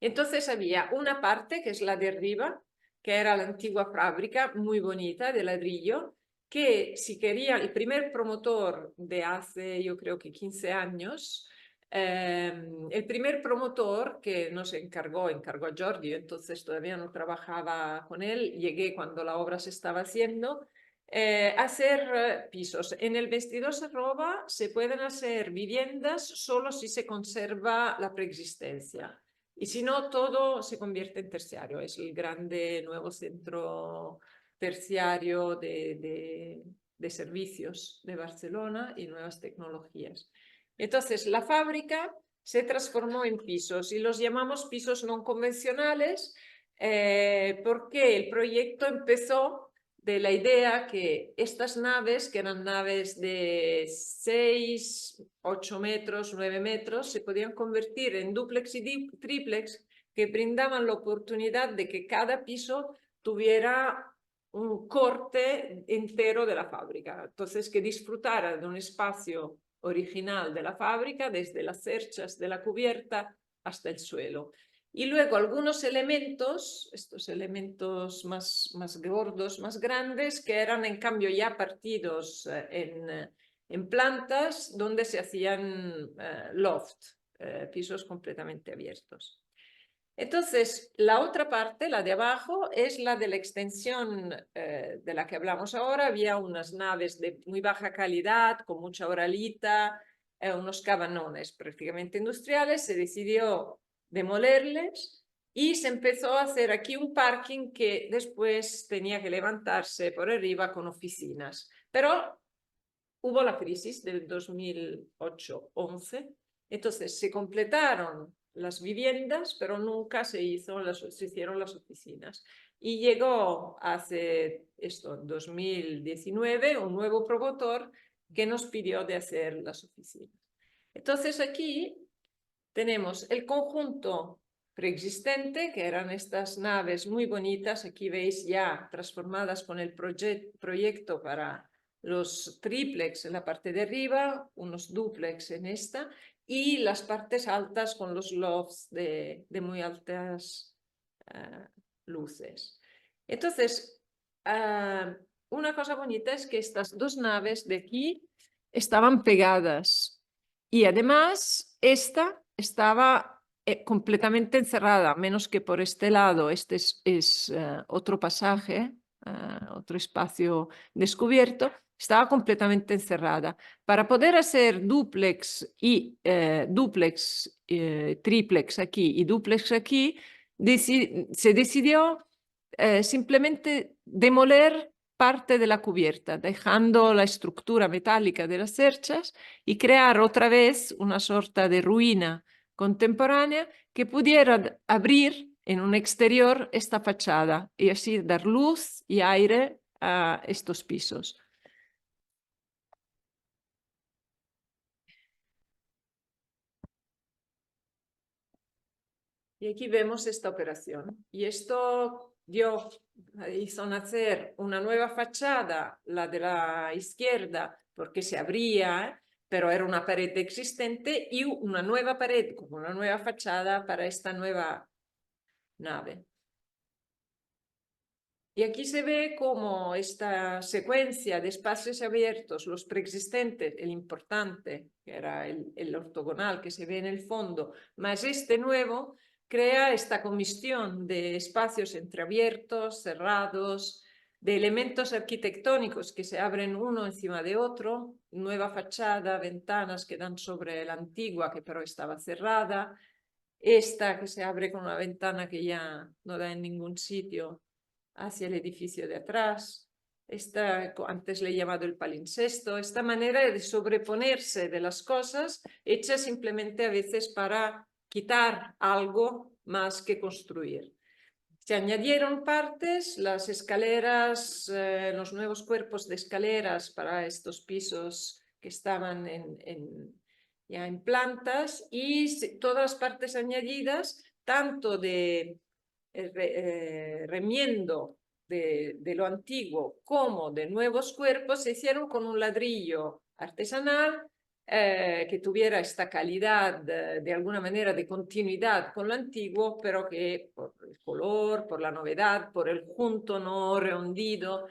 Entonces había una parte que es la de arriba, que era la antigua fábrica, muy bonita, de ladrillo, que si quería, el primer promotor de hace, yo creo que 15 años, el primer promotor que nos encargó a Jordi, entonces todavía no trabajaba con él, llegué cuando la obra se estaba haciendo, hacer pisos. En el 22 arroba se pueden hacer viviendas solo si se conserva la preexistencia. Y si no, todo se convierte en terciario. Es el grande nuevo centro terciario de servicios de Barcelona y nuevas tecnologías. Entonces, la fábrica se transformó en pisos y los llamamos pisos no convencionales porque el proyecto empezó de la idea que estas naves, que eran naves de 6, 8 metros, 9 metros, se podían convertir en dúplex y tríplex que brindaban la oportunidad de que cada piso tuviera un corte entero de la fábrica. Entonces, que disfrutara de un espacio original de la fábrica, desde las cerchas de la cubierta hasta el suelo. Y luego algunos elementos, estos elementos más gordos, más grandes, que eran en cambio ya partidos en plantas donde se hacían loft, pisos completamente abiertos. Entonces, la otra parte, la de abajo, es la de la extensión de la que hablamos ahora. Había unas naves de muy baja calidad, con mucha oralita, unos cabanones prácticamente industriales. Se decidió demolerles y se empezó a hacer aquí un parking que después tenía que levantarse por arriba con oficinas. Pero hubo la crisis del 2008-11, entonces se completaron las viviendas, pero nunca se hicieron las oficinas. Y llegó hace 2019 un nuevo promotor que nos pidió de hacer las oficinas. Entonces aquí tenemos el conjunto preexistente, que eran estas naves muy bonitas, aquí veis ya transformadas con el proyecto para los triplex en la parte de arriba, unos duplex en esta, y las partes altas con los lofts de muy altas luces. Entonces, una cosa bonita es que estas dos naves de aquí estaban pegadas y además esta estaba completamente encerrada, menos que por este lado. Este es otro pasaje, otro espacio descubierto. Estaba completamente encerrada. Para poder hacer duplex y triplex aquí y duplex aquí, se decidió simplemente demoler parte de la cubierta, dejando la estructura metálica de las cerchas y crear otra vez una sorta de ruina contemporánea que pudiera abrir en un exterior esta fachada y así dar luz y aire a estos pisos. Y aquí vemos esta operación. Y esto hizo nacer una nueva fachada, la de la izquierda, porque se abría, pero era una pared existente, y una nueva pared, como una nueva fachada para esta nueva nave. Y aquí se ve cómo esta secuencia de espacios abiertos, los preexistentes, el importante, que era el ortogonal que se ve en el fondo, más este nuevo, crea esta comisión de espacios entreabiertos, cerrados, de elementos arquitectónicos que se abren uno encima de otro, nueva fachada, ventanas que dan sobre la antigua que pero estaba cerrada, esta que se abre con una ventana que ya no da en ningún sitio hacia el edificio de atrás, antes le he llamado el palincesto, esta manera de sobreponerse de las cosas hechas simplemente a veces para quitar algo más que construir. Se añadieron partes, las escaleras, los nuevos cuerpos de escaleras para estos pisos que estaban ya en plantas y todas las partes añadidas, tanto de remiendo de lo antiguo como de nuevos cuerpos, se hicieron con un ladrillo artesanal que tuviera esta calidad de alguna manera de continuidad con lo antiguo, pero que por el color, por la novedad, por el junto no rehondido,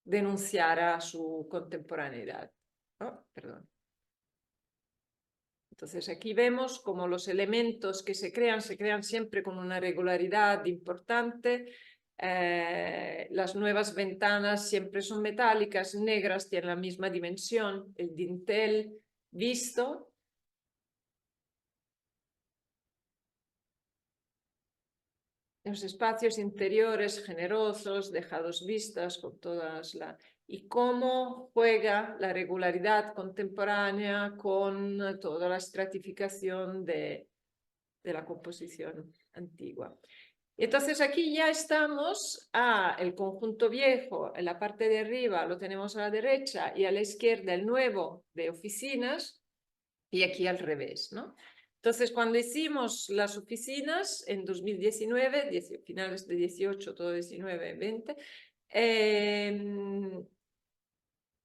denunciara su contemporaneidad. Oh, perdón. Entonces aquí vemos como los elementos que se crean siempre con una regularidad importante. Las nuevas ventanas siempre son metálicas, negras, tienen la misma dimensión, el dintel visto. Los espacios interiores generosos, dejados vistas con todas las... Y cómo juega la regularidad contemporánea con toda la estratificación de la composición antigua. Entonces aquí ya estamos el conjunto viejo, en la parte de arriba lo tenemos a la derecha y a la izquierda el nuevo de oficinas y aquí al revés, ¿no? Entonces, cuando hicimos las oficinas en 2019, finales de 18, todo 19, 20,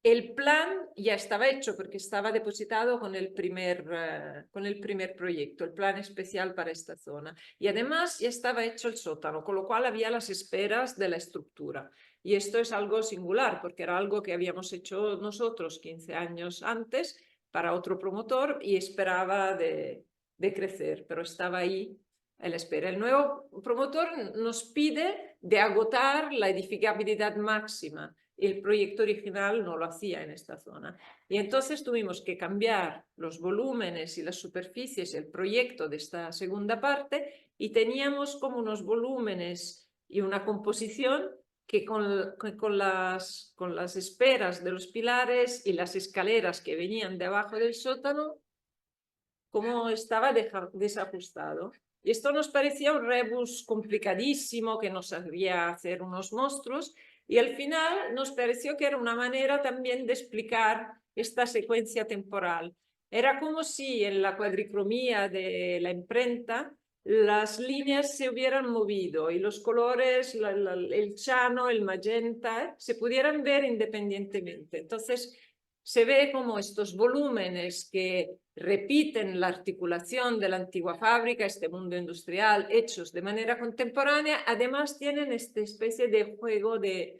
el plan ya estaba hecho porque estaba depositado con el primer proyecto, el plan especial para esta zona. Y además ya estaba hecho el sótano, con lo cual había las esperas de la estructura. Y esto es algo singular porque era algo que habíamos hecho nosotros 15 años antes para otro promotor y esperaba de crecer, pero estaba ahí a la espera. El nuevo promotor nos pide de agotar la edificabilidad máxima. El proyecto original no lo hacía en esta zona. Y entonces tuvimos que cambiar los volúmenes y las superficies, el proyecto de esta segunda parte, y teníamos como unos volúmenes y una composición que con las esperas de los pilares y las escaleras que venían de abajo del sótano, como estaba desajustado. Y esto nos parecía un rebus complicadísimo, que nos hacía hacer unos monstruos, y al final nos pareció que era una manera también de explicar esta secuencia temporal. Era como si en la cuadricromía de la imprenta las líneas se hubieran movido y los colores, el ciano, el magenta, se pudieran ver independientemente. Entonces se ve como estos volúmenes que repiten la articulación de la antigua fábrica, este mundo industrial, hechos de manera contemporánea, además tienen esta especie de juego de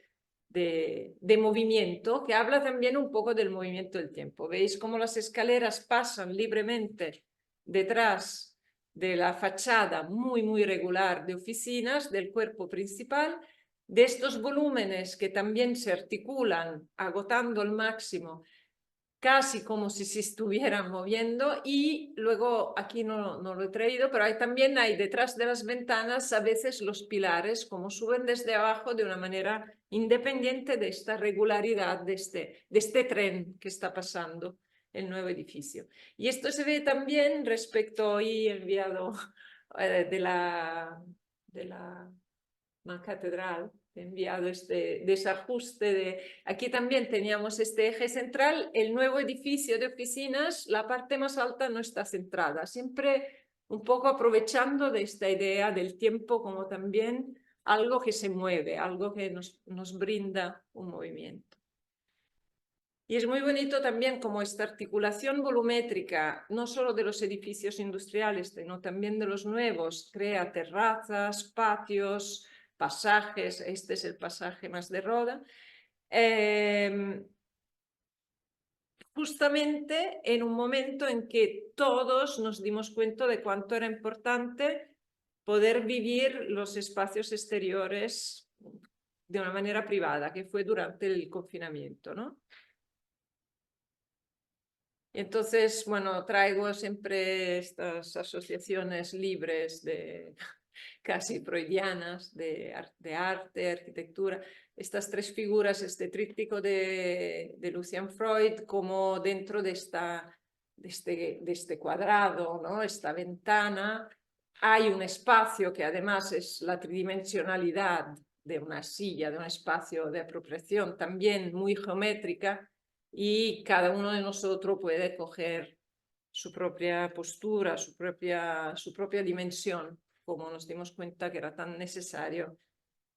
movimiento que habla también un poco del movimiento del tiempo. ¿Veis cómo las escaleras pasan libremente detrás de la fachada muy regular de oficinas, del cuerpo principal, de estos volúmenes que también se articulan agotando al máximo, casi como si se estuvieran moviendo? Y luego aquí no lo he traído, pero también hay detrás de las ventanas a veces los pilares como suben desde abajo de una manera independiente de esta regularidad de este tren que está pasando el nuevo edificio. Y esto se ve también respecto, hoy enviado de la catedral, he enviado este desajuste aquí también teníamos este eje central, el nuevo edificio de oficinas, la parte más alta no está centrada, siempre un poco aprovechando de esta idea del tiempo como también algo que se mueve, algo que nos brinda un movimiento. Y es muy bonito también como esta articulación volumétrica, no solo de los edificios industriales, sino también de los nuevos, crea terrazas, patios, pasajes. Este es el pasaje más de Roda. Justamente en un momento en que todos nos dimos cuenta de cuánto era importante poder vivir los espacios exteriores de una manera privada, que fue durante el confinamiento, ¿no? Entonces, bueno, traigo siempre estas asociaciones libres casi freudianas de arte, arquitectura, estas tres figuras, este tríptico de Lucian Freud, como dentro de este cuadrado, ¿no? Esta ventana, hay un espacio que además es la tridimensionalidad de una silla, de un espacio de apropiación también muy geométrica, y cada uno de nosotros puede coger su propia postura, su propia dimensión, como nos dimos cuenta que era tan necesario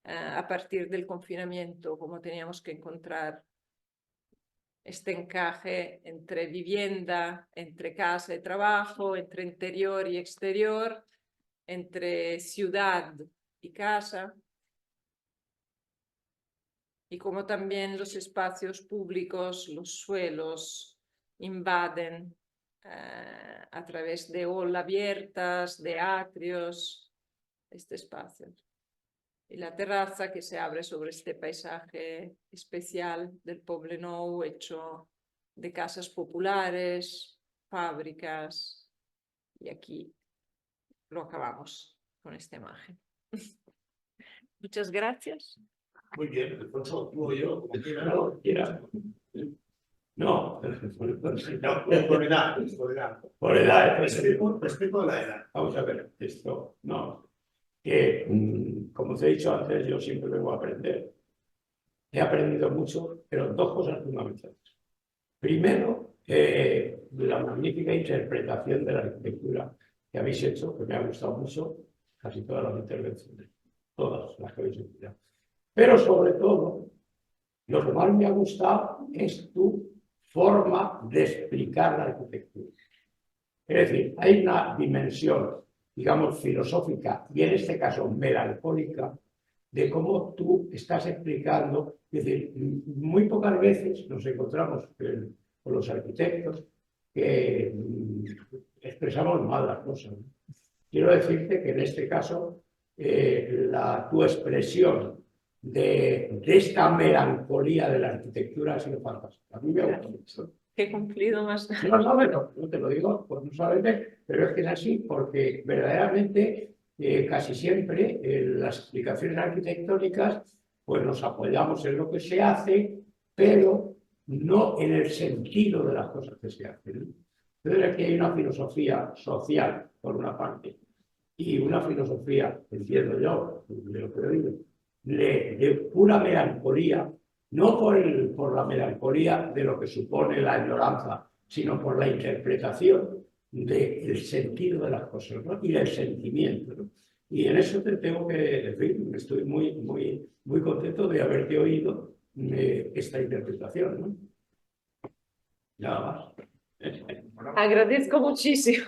a partir del confinamiento, como teníamos que encontrar este encaje entre vivienda, entre casa y trabajo, entre interior y exterior, entre ciudad y casa. y cómo también los espacios públicos, los suelos, invaden a través de olas abiertas, de atrios, este espacio. Y la terraza que se abre sobre este paisaje especial del Poblenou, hecho de casas populares, fábricas, y aquí lo acabamos con esta imagen. Muchas gracias. Muy bien, Alfonso, tú o yo, como quiera, no, quiera. No, por edad, por edad. Respeto a la edad. Vamos a ver, esto, no. Que, como os he dicho antes, yo siempre vengo a aprender. He aprendido mucho, pero dos cosas fundamentales. Primero, la magnífica interpretación de la arquitectura que habéis hecho, que me ha gustado mucho, casi todas las intervenciones, todas las que habéis hecho. Pero sobre todo, lo que más me ha gustado es tu forma de explicar la arquitectura. Es decir, hay una dimensión, digamos, filosófica y en este caso melancólica de cómo tú estás explicando. Es decir, muy pocas veces nos encontramos con los arquitectos que expresamos mal las cosas. Quiero decirte que en este caso tu expresión de esta melancolía de la arquitectura ha sido fantástica. A mí me ha gustado mucho. He cumplido más. No te lo digo por no saber, pero es que es así, porque verdaderamente casi siempre en las explicaciones arquitectónicas pues nos apoyamos en lo que se hace, pero no en el sentido de las cosas que se hacen. Entonces aquí hay una filosofía social, por una parte, y una filosofía, entiendo yo, de lo que he oído, de pura melancolía, no por la melancolía de lo que supone la añoranza, sino por la interpretación del sentido de las cosas, ¿no? Y del sentimiento, ¿no? Y en eso te tengo que decir, estoy muy contento de haberte oído esta interpretación, ¿no? Nada más. Agradezco muchísimo.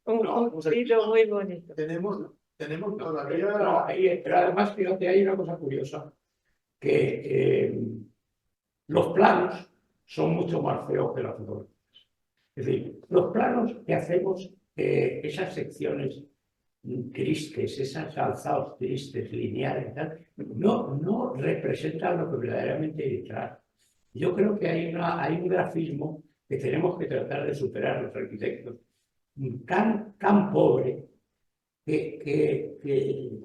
Un cumplido muy bonito. Tenemos todavía... No, pero además, fíjate, hay una cosa curiosa, que los planos son mucho más feos que las fotografías. Es decir, los planos que hacemos, esas secciones tristes, esos alzados tristes, lineales, tal, no representan lo que verdaderamente hay detrás. Yo creo que hay un grafismo que tenemos que tratar de superar los arquitectos, tan pobre,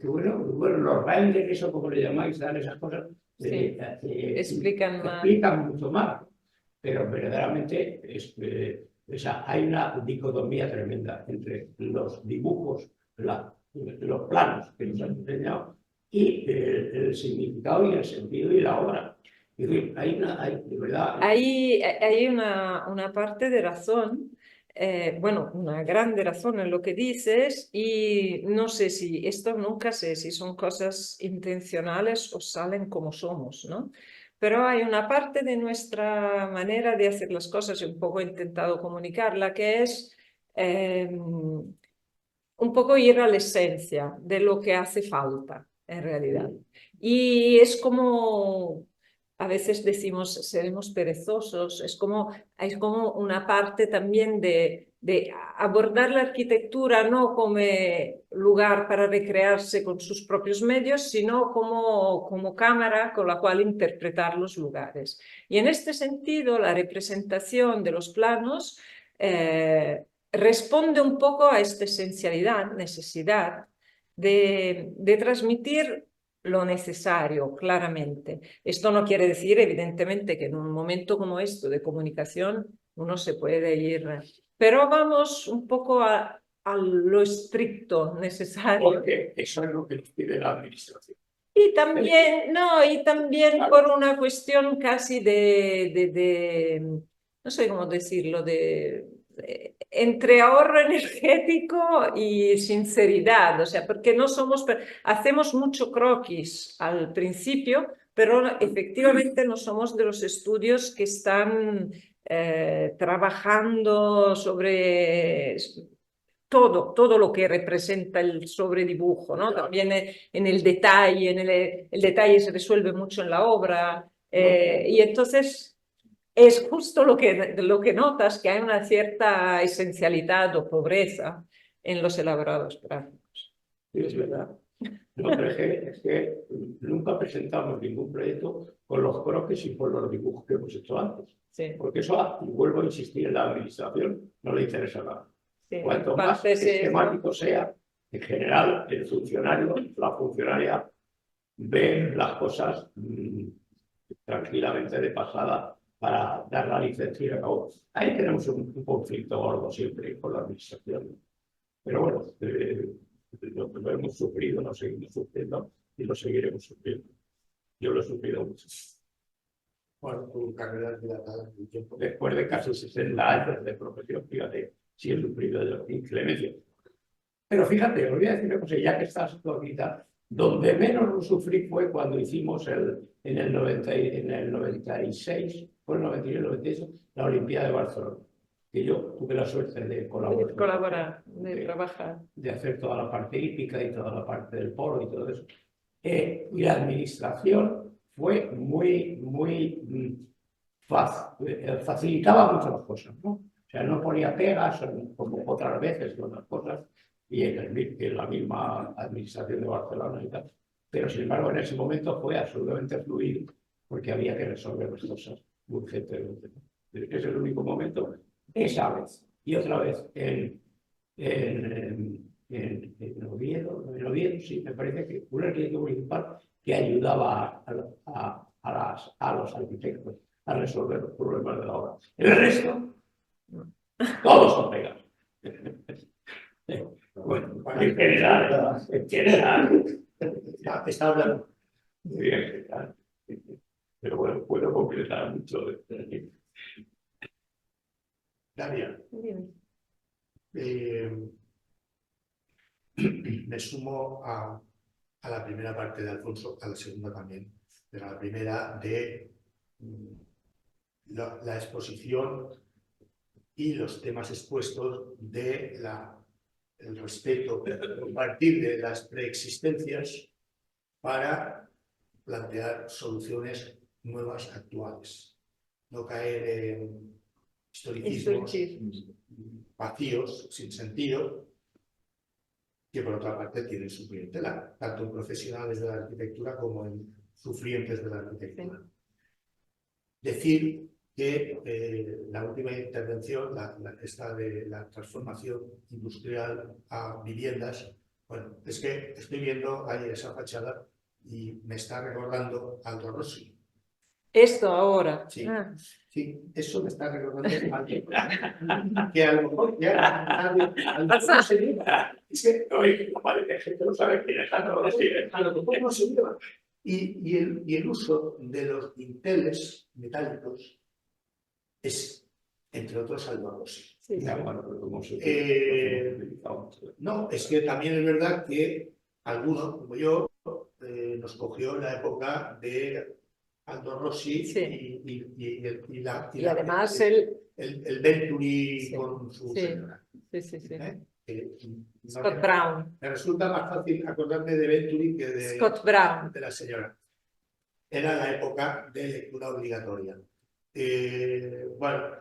bueno, los renders, eso como le llamáis, dan esas cosas, Sí, explican mucho más, pero verdaderamente hay una dicotomía tremenda entre los dibujos, los planos que nos han enseñado y el significado y el sentido y la obra. Es decir, de verdad... Hay una parte de razón. Bueno, una grande razón en lo que dices, y no sé si, esto nunca sé si son cosas intencionales o salen como somos, ¿no? Pero hay una parte de nuestra manera de hacer las cosas, y un poco he intentado comunicarla, que es un poco ir a la esencia de lo que hace falta, en realidad. Y es como... A veces decimos seremos perezosos, hay como una parte también de abordar la arquitectura no como lugar para recrearse con sus propios medios, sino como cámara con la cual interpretar los lugares. Y en este sentido, la representación de los planos responde un poco a esta esencialidad, necesidad de transmitir lo necesario, claramente. Esto no quiere decir, evidentemente, que en un momento como esto de comunicación uno se puede ir, pero vamos un poco a lo estricto necesario. Porque eso es lo que nos pide la administración. Y también, claro, por una cuestión casi no sé cómo decirlo, entre ahorro energético y sinceridad, o sea, porque hacemos mucho croquis al principio, pero efectivamente no somos de los estudios que están trabajando sobre todo lo que representa el sobredibujo, ¿no? También en el detalle, el detalle se resuelve mucho en la obra, y entonces es justo lo que notas, que hay una cierta esencialidad o pobreza en los elaborados gráficos. Sí, es verdad. No, pero es que nunca presentamos ningún proyecto con los croquis y con los dibujos que hemos hecho antes. Sí, Porque eso, y vuelvo a insistir, en la administración no le interesa nada. sí. Cuanto más esquemático sea, en general, el funcionario, la funcionaria, ve las cosas tranquilamente de pasada para dar la licencia y acabó. Ahí tenemos un conflicto gordo siempre con la administración. Pero bueno, lo hemos sufrido, lo seguimos sufriendo y lo seguiremos sufriendo. Yo lo he sufrido mucho. Bueno, tu carrera dilatada en el tiempo. Después de casi 60 años de profesión, fíjate, sí he sufrido de inclemencia. Pero fíjate, os voy a decir una cosa, ya que estás tú aquí, donde menos lo sufrí fue cuando hicimos en el 96, fue el 91, el 98, la Olimpiada de Barcelona. Que yo tuve la suerte de colaborar, de trabajar. De hacer toda la parte hípica y toda la parte del polo y todo eso. Y la administración fue muy facilitaba mucho las cosas, ¿no? O sea, no ponía pegas como otras veces con las cosas y en la misma administración de Barcelona y tal. Pero sin embargo, en ese momento fue absolutamente fluido porque había que resolver las cosas urgentemente. Es el único momento, esa vez. Y otra vez, en Oviedo, sí, me parece que un arquitecto municipal que ayudaba a los arquitectos a resolver los problemas de la obra. El resto, todos son pegados. Bueno, en general. Está hablando. Muy bien, pero bueno, puedo concretar mucho. Daria, me sumo a la primera parte de Alfonso, a la segunda también, pero a la primera de la exposición y los temas expuestos de el respeto a partir de las preexistencias para plantear soluciones nuevas, actuales. No caer en historicismos vacíos, sin sentido, que por otra parte tienen su clientela, tanto en profesionales de la arquitectura como en sufrientes de la arquitectura. Sí. Decir que la última intervención, esta de la transformación industrial a viviendas, bueno, es que estoy viendo ahí esa fachada y me está recordando Aldo Rossi. Esto ahora. Sí, sí, eso me está recordando que a lo mejor ya no se lleva. Es que hoy la gente no sabe quién es Aldo Rossi. A lo mejor no se lleva. Y el uso de los dinteles metálicos es, entre otros, Aldo Rossi. Sí, sí. No, es que también es verdad que alguno, como yo, nos cogió la época de Aldo Rossi. Sí. y además el Venturi. Sí. Con su señora. Sí. Scott Brown. Me resulta más fácil acordarme de Venturi que de Scott Brown. De la señora. Era la época de lectura obligatoria. Bueno,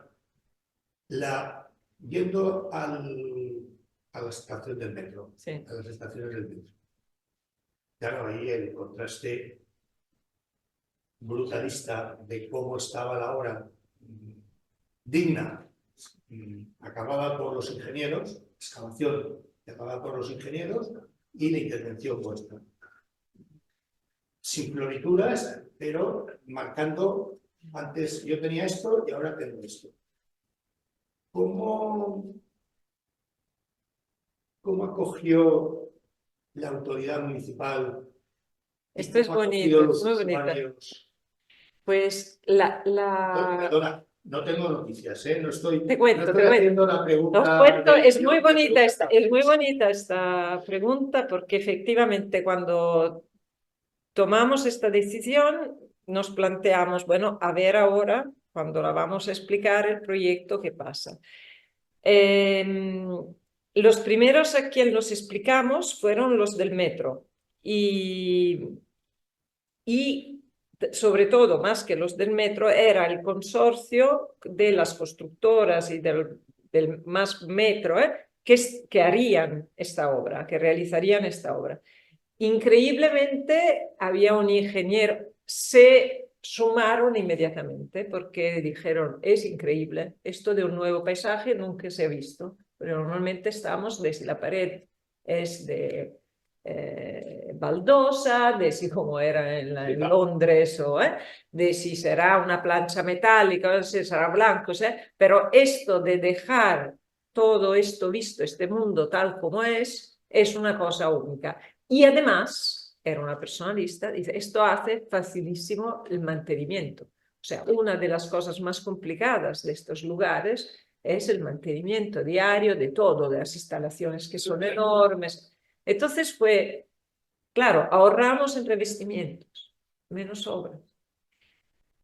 yendo a la estación del metro, sí. A las estaciones del metro. Claro, ahí el contraste brutalista de cómo estaba la obra digna, acabada por los ingenieros, excavación acabada por los ingenieros y la intervención vuestra. Sin florituras, pero marcando, antes yo tenía esto y ahora tengo esto. ¿Cómo acogió la autoridad municipal? Esto es bonito, muy bonito. Pues Perdona, no tengo noticias, no estoy, te cuento, haciendo la pregunta. Es muy bonita esta pregunta porque efectivamente cuando tomamos esta decisión nos planteamos, bueno, a ver ahora, cuando la vamos a explicar el proyecto, ¿qué pasa? los primeros a quien los explicamos fueron los del metro y sobre todo, más que los del metro, era el consorcio de las constructoras y del más metro que harían esta obra, que realizarían esta obra. Increíblemente había un ingeniero, se sumaron inmediatamente porque dijeron, es increíble, esto de un nuevo paisaje nunca se ha visto, pero normalmente estamos desde la pared, es de baldosa, de si como era en Londres, o de si será una plancha metálica, o si será blanco, pero esto de dejar todo esto visto, este mundo tal como es una cosa única. Y además, era una personalista, dice, esto hace facilísimo el mantenimiento. O sea, una de las cosas más complicadas de estos lugares es el mantenimiento diario de todo, de las instalaciones que son enormes. Entonces fue, claro, ahorramos en revestimientos, menos obras.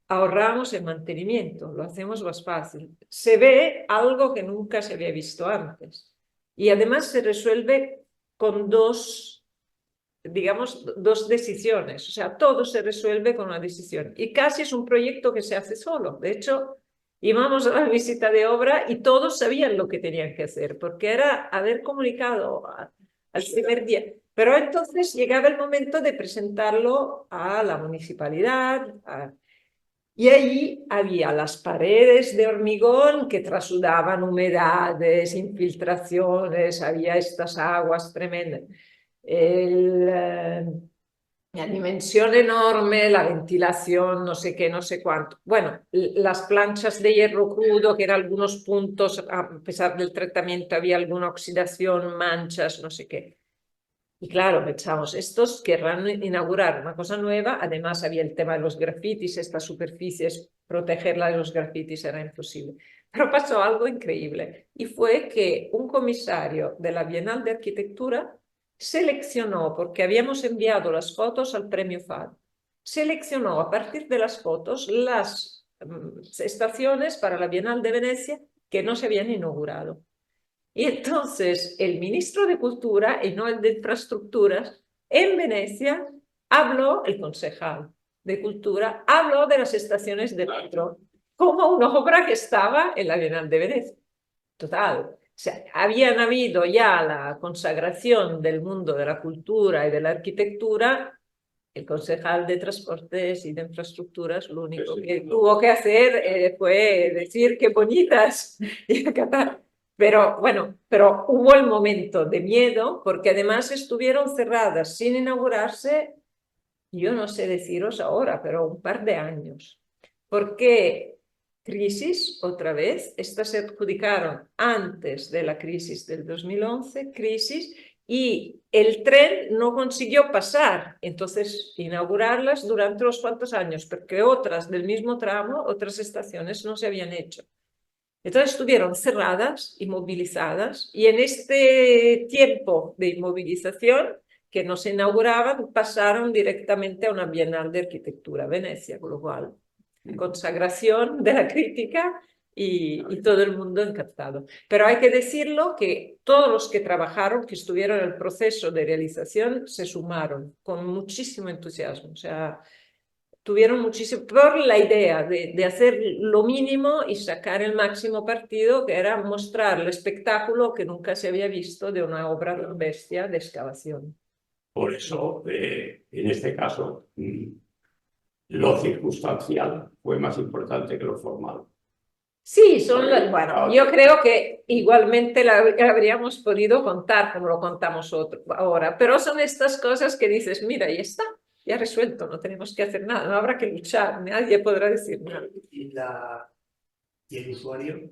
Ahorramos en mantenimiento, lo hacemos más fácil. Se ve algo que nunca se había visto antes. Y además se resuelve con dos decisiones. O sea, todo se resuelve con una decisión. Y casi es un proyecto que se hace solo. De hecho, íbamos a la visita de obra y todos sabían lo que tenían que hacer, porque era haber comunicado al primer día. Pero entonces llegaba el momento de presentarlo a la municipalidad, y allí había las paredes de hormigón que trasudaban humedades, infiltraciones, había estas aguas tremendas. La dimensión enorme, la ventilación, no sé qué, no sé cuánto. Bueno, las planchas de hierro crudo, que en algunos puntos, a pesar del tratamiento, había alguna oxidación, manchas, no sé qué. Y claro, pensamos, estos querrán inaugurar una cosa nueva. Además, había el tema de los grafitis, estas superficies, protegerla de los grafitis era imposible. Pero pasó algo increíble, y fue que un comisario de la Bienal de Arquitectura seleccionó, porque habíamos enviado las fotos al premio FAD, seleccionó a partir de las fotos las estaciones para la Bienal de Venecia que no se habían inaugurado. Y entonces el ministro de Cultura, y no el de Infraestructuras, en Venecia habló, el concejal de Cultura, habló de las estaciones de metro como una obra que estaba en la Bienal de Venecia. Total, o sea, habían habido ya la consagración del mundo de la cultura y de la arquitectura. El concejal de Transportes y de Infraestructuras lo único que tuvo que hacer fue decir qué bonitas y acatar. Pero bueno, pero hubo el momento de miedo, porque además estuvieron cerradas sin inaugurarse, yo no sé deciros ahora, pero un par de años. Porque crisis, otra vez, estas se adjudicaron antes de la crisis del 2011, crisis, y el tren no consiguió pasar, entonces inaugurarlas durante unos cuantos años, porque otras del mismo tramo, otras estaciones no se habían hecho. Entonces estuvieron cerradas, inmovilizadas, y en este tiempo de inmovilización que no se inauguraban, pasaron directamente a una Bienal de Arquitectura, Venecia, con lo cual, consagración de la crítica y todo el mundo encantado. Pero hay que decirlo que todos los que trabajaron, que estuvieron en el proceso de realización, se sumaron con muchísimo entusiasmo. O sea, tuvieron muchísimo, por la idea de hacer lo mínimo y sacar el máximo partido, que era mostrar el espectáculo que nunca se había visto de una obra tan bestia de excavación. Por eso, en este caso, lo circunstancial fue más importante que lo formal. Sí, bueno, yo creo que igualmente la habríamos podido contar como lo contamos ahora, pero son estas cosas que dices, mira, y está. Ya resuelto, no tenemos que hacer nada, no habrá que luchar, nadie podrá decir nada. ¿Y el usuario?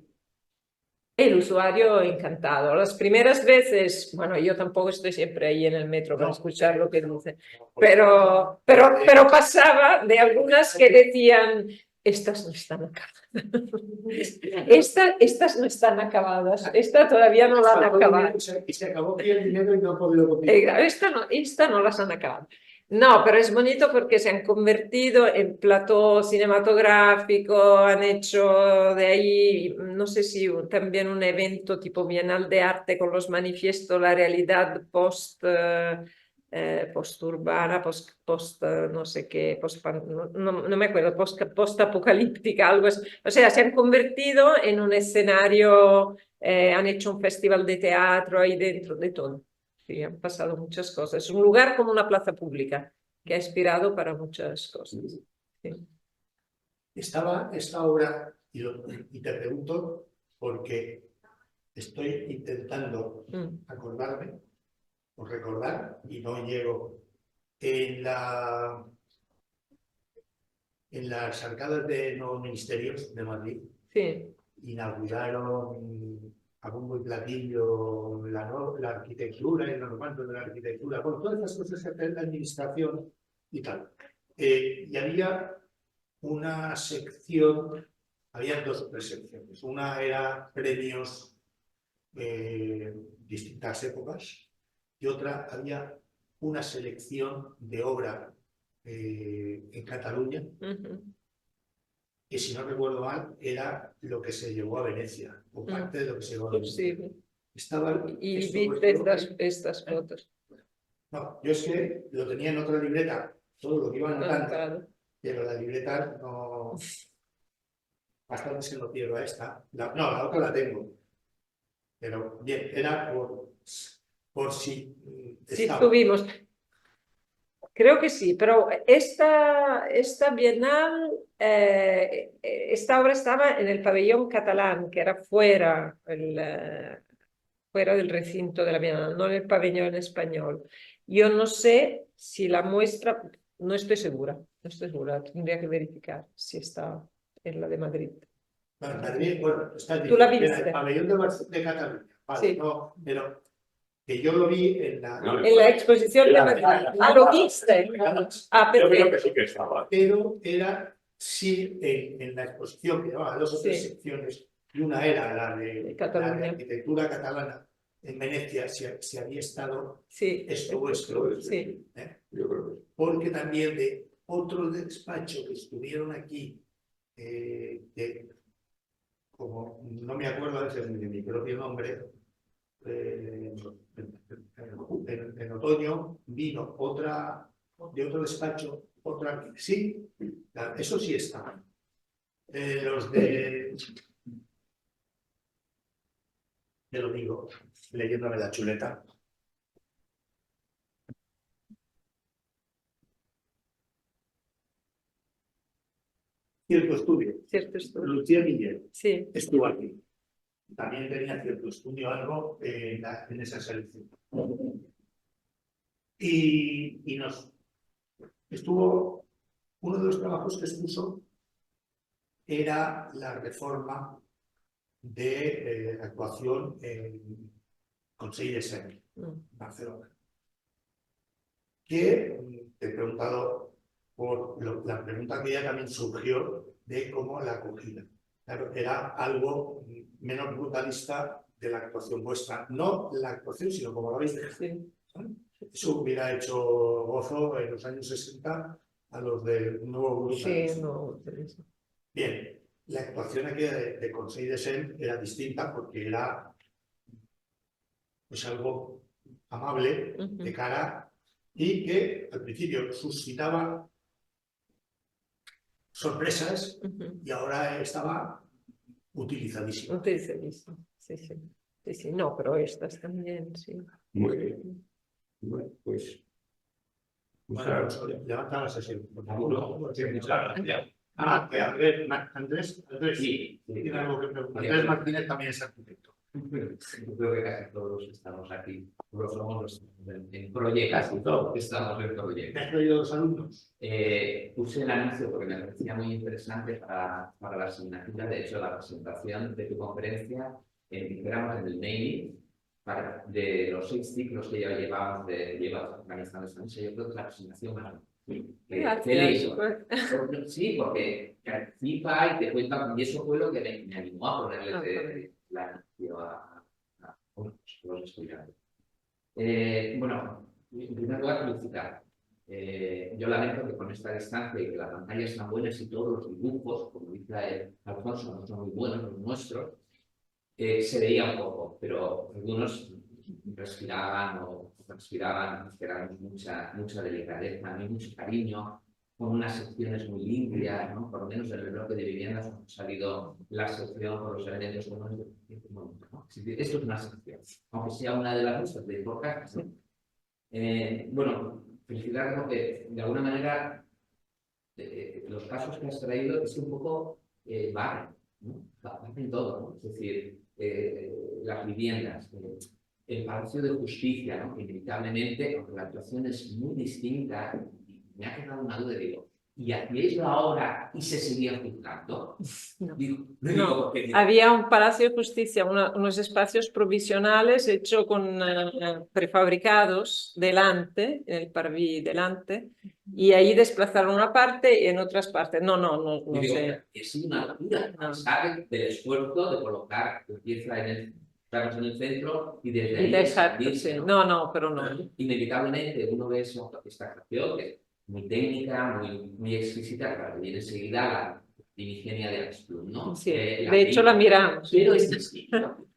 El usuario encantado. Las primeras veces, bueno, yo tampoco estoy siempre ahí en el metro para escuchar lo que dice, pero pasaba de algunas que decían, estas no están acabadas. Estas no están acabadas, esta todavía no la han acabado. Y se acabó aquí el dinero y no ha podido continuar. Esta no las han acabado. No, pero es bonito porque se han convertido en plató cinematográfico, han hecho de ahí, no sé si también un evento tipo Bienal de Arte con los manifiestos, la realidad post-urbana, no sé qué, no me acuerdo, post-apocalíptica, algo así. O sea, se han convertido en un escenario, han hecho un festival de teatro ahí dentro, de todo. Sí, han pasado muchas cosas. Es un lugar como una plaza pública que ha inspirado para muchas cosas. Sí. Estaba esta obra, y te pregunto, porque estoy intentando acordarme o recordar, y no llego, en las arcadas de Nuevos Ministerios de Madrid, Sí. inauguraron a bombo y platillo la arquitectura y los mandos de la arquitectura, bueno, todas las cosas que hace la administración y tal. Y había una sección, había dos o tres secciones. Una era premios distintas épocas y otra había una selección de obra en Cataluña, que si no recuerdo mal era lo que se llevó a Venecia, o parte de lo que se llevó a Venecia. Sí. Estaban Y esto viste puesto, estas fotos. no, yo es que lo tenía en otra libreta, todo lo que iba anotando, Claro. pero la libreta no... Bastante se lo pierdo a esta. No, la otra la tengo. Pero bien, era por si Sí, estaba. tuvimos. Creo que sí, pero esta Bienal, esta obra estaba en el pabellón catalán, que era fuera del recinto de la Bienal, no en el pabellón español. Yo no sé si la muestra, no estoy segura, tendría que verificar si está en la de Madrid. Bueno, Madrid, bueno, está ¿Tú la diciendo, viste? el pabellón de Cataluña. Vale, Sí. no, pero que yo lo vi en la... En la exposición de Madrid. Ah, ¿lo viste? Ah, Yo creo perfecto. que sí que estaba. Pero era, sí, en la exposición, que llevaba dos o tres secciones, y una era la de arquitectura catalana en Venecia, si había estado esto vuestro. Sí. Yo creo que sí. Porque también de otro despacho que estuvieron aquí, como no me acuerdo a veces de mi propio nombre, en otoño vino otra de otro despacho, otra, sí, eso sí está. Los de, te lo digo, leyéndome la chuleta. Cierto estudio. Lucía Miguel estuvo aquí. También tenía cierto estudio algo en esa selección. Y nos estuvo, uno de los trabajos que expuso era la reforma de actuación en Consell de Cent, Barcelona. Que te he preguntado por la pregunta que ya también surgió de cómo la acogida. Claro, era algo menos brutalista de la actuación vuestra. No la actuación, sino como lo habéis dejado. Sí. Eso hubiera hecho gozo en los años 60 a los del nuevo brutalismo. Sí, bien, la actuación aquí de Consell de Cent era distinta porque era pues algo amable de cara y que al principio suscitaba sorpresas y ahora estaba utilizadísimo. Utilizadísimo, sí, sí. Sí, sí, no, pero estas también, sí. Muy bien. Bueno, pues... Bueno, levanta la sesión. Muchas gracias. Andrés, sí, tiene algo que preguntar. Andrés Martínez también es arquitecto. Yo creo que casi todos estamos aquí, todos somos en proyecto, casi todos estamos en proyecto. ¿Me has traído los alumnos? Puse el anuncio porque me parecía muy interesante para la asignatura. De hecho, la presentación de tu conferencia, dijéramos en el mailing, de los 6 ciclos que ya llevamos organizando esta mesa, yo creo que es la presentación más sí, porque participa y te cuenta, y eso fue lo que me animó a ponerle la inicio a los estudiantes. Bueno, en primer lugar, felicitar. Yo lamento que con esta distancia y que la pantalla están buenas y todos los dibujos, como dice Alfonso, no son muy buenos los nuestros, se veía un poco, pero algunos respiraban o transpiraban, esperábamos mucha delicadeza, mucho cariño, con unas secciones muy limpias, ¿no? Por lo menos en el bloque de viviendas ha salido la sección con los elementos comunes de momento, ¿no? Esto es una sección, aunque sea una de las nuestras de podcast, ¿no? Bueno, felicitar porque de alguna manera los casos que has traído es un poco barren, ¿no? Barren todo, ¿no? Es decir, las viviendas, el Palacio de Justicia, ¿no? Que inevitablemente, aunque la actuación es muy distinta, me ha quedado una duda, digo, ¿y hacíais la obra y se seguía juzgando? No. Digo, Había un Palacio de Justicia, unos espacios provisionales hechos con prefabricados delante, en el parvis delante, y ahí desplazaron una parte y en otras partes. No digo, sé. es una locura, ¿sabes? Del esfuerzo de colocar la pieza en el centro y desde ahí Exacto, sí. ¿no? No, pero no. Inevitablemente uno ve esta actuación que es muy técnica, muy exquisita, para que viene enseguida la primigenia de Asplund, ¿no? Sí. De hecho la miramos. Pero es distinto.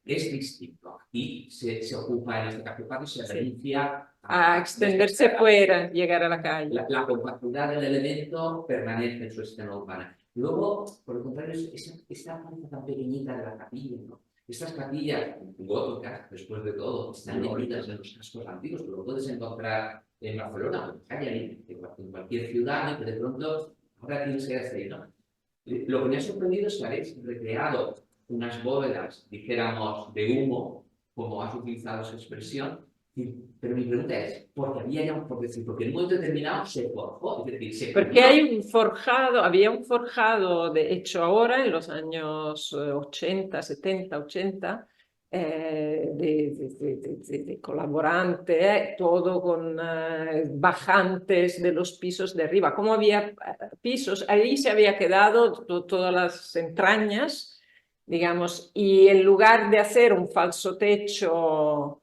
Y se ocupa en este caso, se renuncia A extenderse fuera, llegar a la calle. La compactidad del elemento permanece en su escena urbana. Luego, por el contrario, esta parte tan pequeñita de la capilla, ¿no? Estas capillas góticas, después de todo, están metidas en los cascos antiguos, que lo puedes encontrar en Barcelona, en cualquier ciudad, y que de pronto ahora tienes que hacer, ¿no? Lo que me ha sorprendido es que habéis recreado unas bóvedas, dijéramos, de humo, como has utilizado esa expresión, pero mi pregunta es, ¿por qué en un momento determinado se forjó? Es decir, porque había un forjado, de hecho ahora en los años 80, 70, 80, de colaborante, todo con bajantes de los pisos de arriba. Como había pisos, ahí se había quedado todas las entrañas, digamos, y en lugar de hacer un falso techo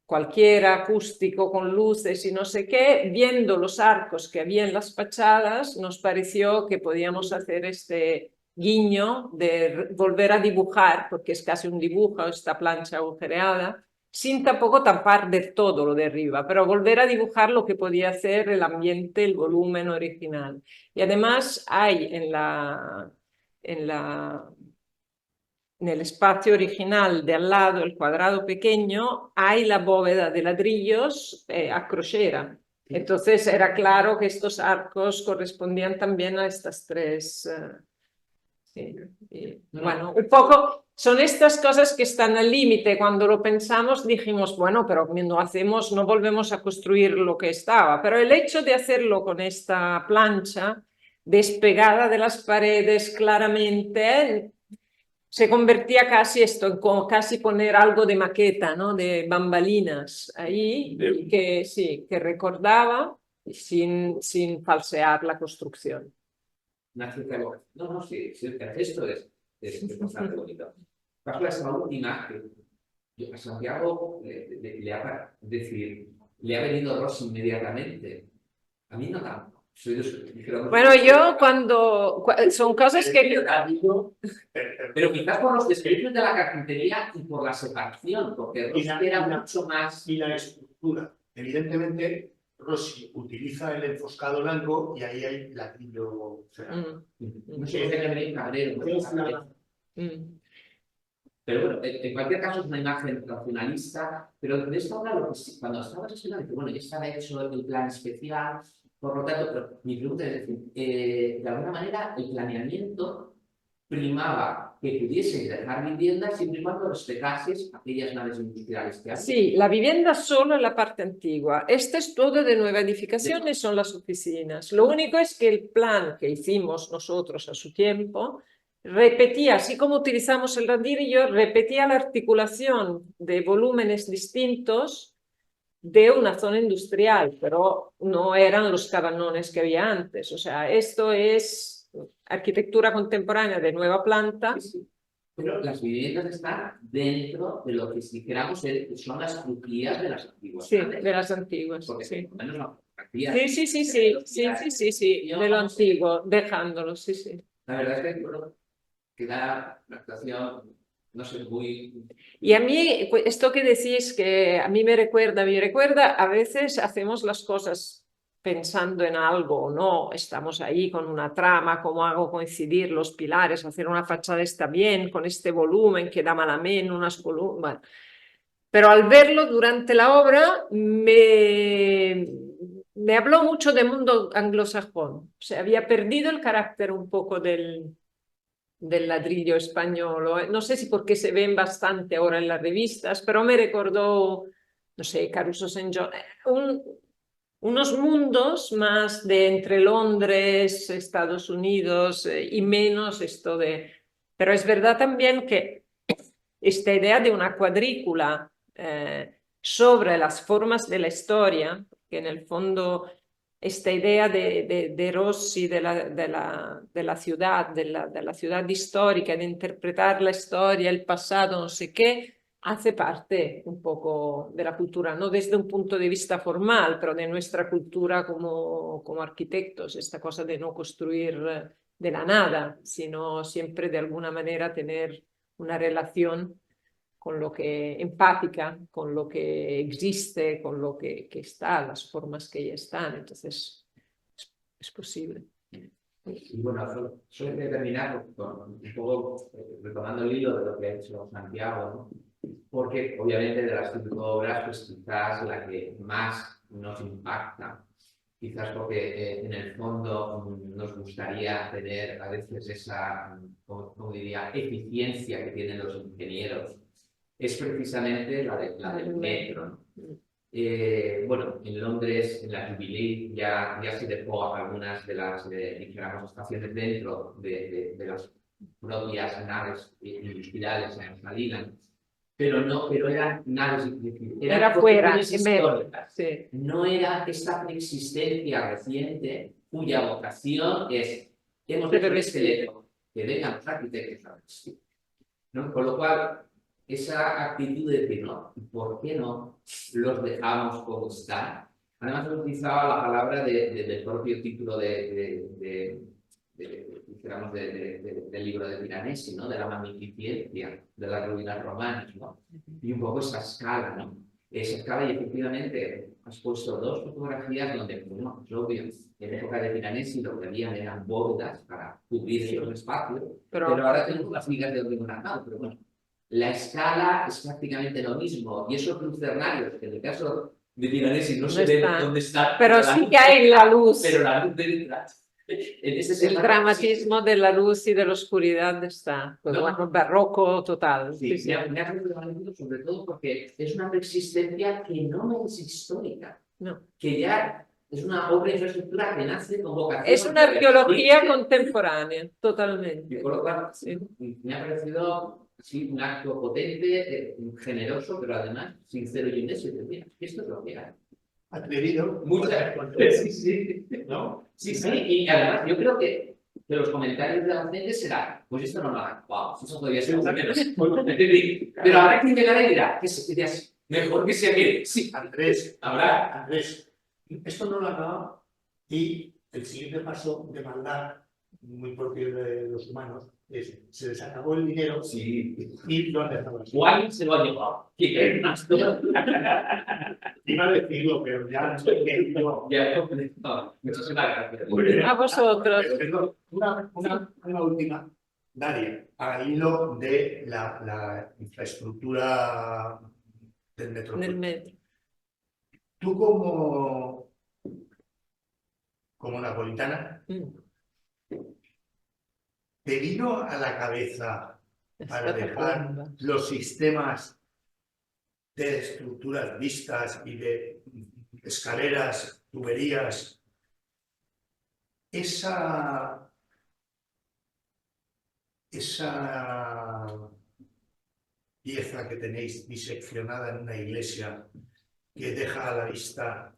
cualquiera acústico con luces y no sé qué, viendo los arcos que había en las fachadas, nos pareció que podíamos hacer este guiño de volver a dibujar, porque es casi un dibujo, esta plancha agujereada, sin tampoco tapar de todo lo de arriba, pero volver a dibujar lo que podía hacer el ambiente, el volumen original. Y además hay en el espacio original de al lado, el cuadrado pequeño, hay la bóveda de ladrillos a crochera. Entonces era claro que estos arcos correspondían también a estas tres. Bueno, un poco son estas cosas que están al límite. Cuando lo pensamos dijimos, bueno, pero no volvemos a construir lo que estaba. Pero el hecho de hacerlo con esta plancha despegada de las paredes claramente, se convertía casi esto, en casi poner algo de maqueta, ¿no? De bambalinas ahí, y que sí, que recordaba sin falsear la construcción. No, sí, el gesto es bastante bonito. Pasó esa última, que a Santiago le ha venido Rossi inmediatamente. A mí no tanto. Bueno, yo son cosas que... Pero quizás por los desperdicios de la carpintería y por la separación, porque Rossi era mucho más... Y la estructura. Evidentemente, Rossi utiliza el enfoscado blanco y ahí hay ladrillo. O sea, no sé, es de cabrero. Pero bueno, en cualquier caso es una imagen racionalista, pero de esta obra, cuando estabas estudiando, bueno, ya estaba hecho el plan especial, por lo tanto, pero mi pregunta es decir, de alguna manera el planeamiento primaba que pudieseis dejar viviendas siempre y cuando respetaseis aquellas naves industriales que hay. Sí, la vivienda solo en la parte antigua. Este es todo de nueva edificación y son las oficinas. Lo único es que el plan que hicimos nosotros a su tiempo repetía, así como utilizamos el ladrillo, repetía la articulación de volúmenes distintos de una zona industrial, pero no eran los cabanones que había antes. O sea, esto es arquitectura contemporánea de nueva planta. Sí. Pero las viviendas están dentro de lo que si dijéramos son las crujías de las antiguas. Sí, de las antiguas. Porque sí. por lo menos la monarquía. Sí, de lo antiguo, dejándolo, sí. La verdad es que, bueno, queda la actuación, no sé, muy... Y a mí, pues, esto que decís que a mí me recuerda, a veces hacemos las cosas pensando en algo o no, estamos ahí con una trama, cómo hago coincidir los pilares, hacer una fachada está bien, con este volumen queda malamente, unas columnas... Bueno. Pero al verlo durante la obra me habló mucho del mundo anglosajón, o sea, había perdido el carácter un poco del ladrillo español. No sé si porque se ven bastante ahora en las revistas, pero me recordó, no sé, Caruso St. John, unos mundos más de entre Londres, Estados Unidos y menos esto de... Pero es verdad también que esta idea de una cuadrícula sobre las formas de la historia, que en el fondo esta idea de Rossi, de la ciudad, de la ciudad histórica, de interpretar la historia, el pasado, no sé qué, hace parte un poco de la cultura, no desde un punto de vista formal, pero de nuestra cultura como arquitectos, esta cosa de no construir de la nada, sino siempre de alguna manera tener una relación con lo que empática, con lo que existe, con lo que está, las formas que ya están. Entonces, es posible. Y bueno, suele terminar con un poco retomando el hilo de lo que ha hecho Santiago, ¿no? Porque obviamente de las 5 obras, pues quizás la que más nos impacta, quizás porque en el fondo nos gustaría tener a veces esa, como diría, eficiencia que tienen los ingenieros, es precisamente la del metro, ¿no? Bueno, en Londres, en la Jubilee, ya se dejó algunas de las, dijéramos, estaciones dentro de las propias naves industriales en Salinas, pero eran naves, Era fuera, históricas. Sí. No era esta preexistencia reciente cuya vocación es, hemos hecho este leto, que vengan los arquitectos a vestir, ¿no? Con lo cual, esa actitud de decir, no, ¿por qué no los dejamos como están? Además, he utilizado la palabra del propio título dijéramos, del libro de Piranesi, ¿no? De la magnificencia de las ruinas romanas, ¿no? Y un poco esa escala, ¿no? Esa escala, y efectivamente has puesto 2 fotografías donde, bueno, es obvio, en época de Piranesi lo que habían eran bóvedas para cubrir esos espacios, pero ahora tenemos las vigas de hormigón armado, pero bueno, la escala es prácticamente lo mismo, y esos lucernarios, que en el caso de Piranesi no se ve dónde están, pero sí que hay la luz. Pero la luz de detrás. El dramatismo de la luz y de la oscuridad está, pues, bueno, barroco total. Sí, me ha sorprendido sobre todo porque es una preexistencia que no es histórica, que ya es una obra de infraestructura que nace con vocación. Es una arqueología contemporánea, totalmente. Y por lo cual, me ha parecido un acto potente, generoso, pero además sincero y honesto. Esto es lo que hay. Atrevido. Muchas veces, sí. ¿No? Sí, y además yo creo que los comentarios de la gente serán, pues esto no lo hagan, wow, eso podría ser menos. Pero habrá quien llegará y dirá, mejor que sea que sí. Andrés, esto no lo haga, y el siguiente paso de maldad muy propio de los humanos es, se les acabó el dinero y lo han dejado así. Juan se lo ha llevado. ¿Qué más? Iba a decirlo, pero ya no sé qué digo. Muchas gracias. A vosotros. Una última, Daria, al hilo de la infraestructura del metro. Tú como napolitana, ¿te vino a la cabeza para dejar los sistemas de estructuras vistas y de escaleras, tuberías, esa pieza que tenéis diseccionada en una iglesia que deja a la vista?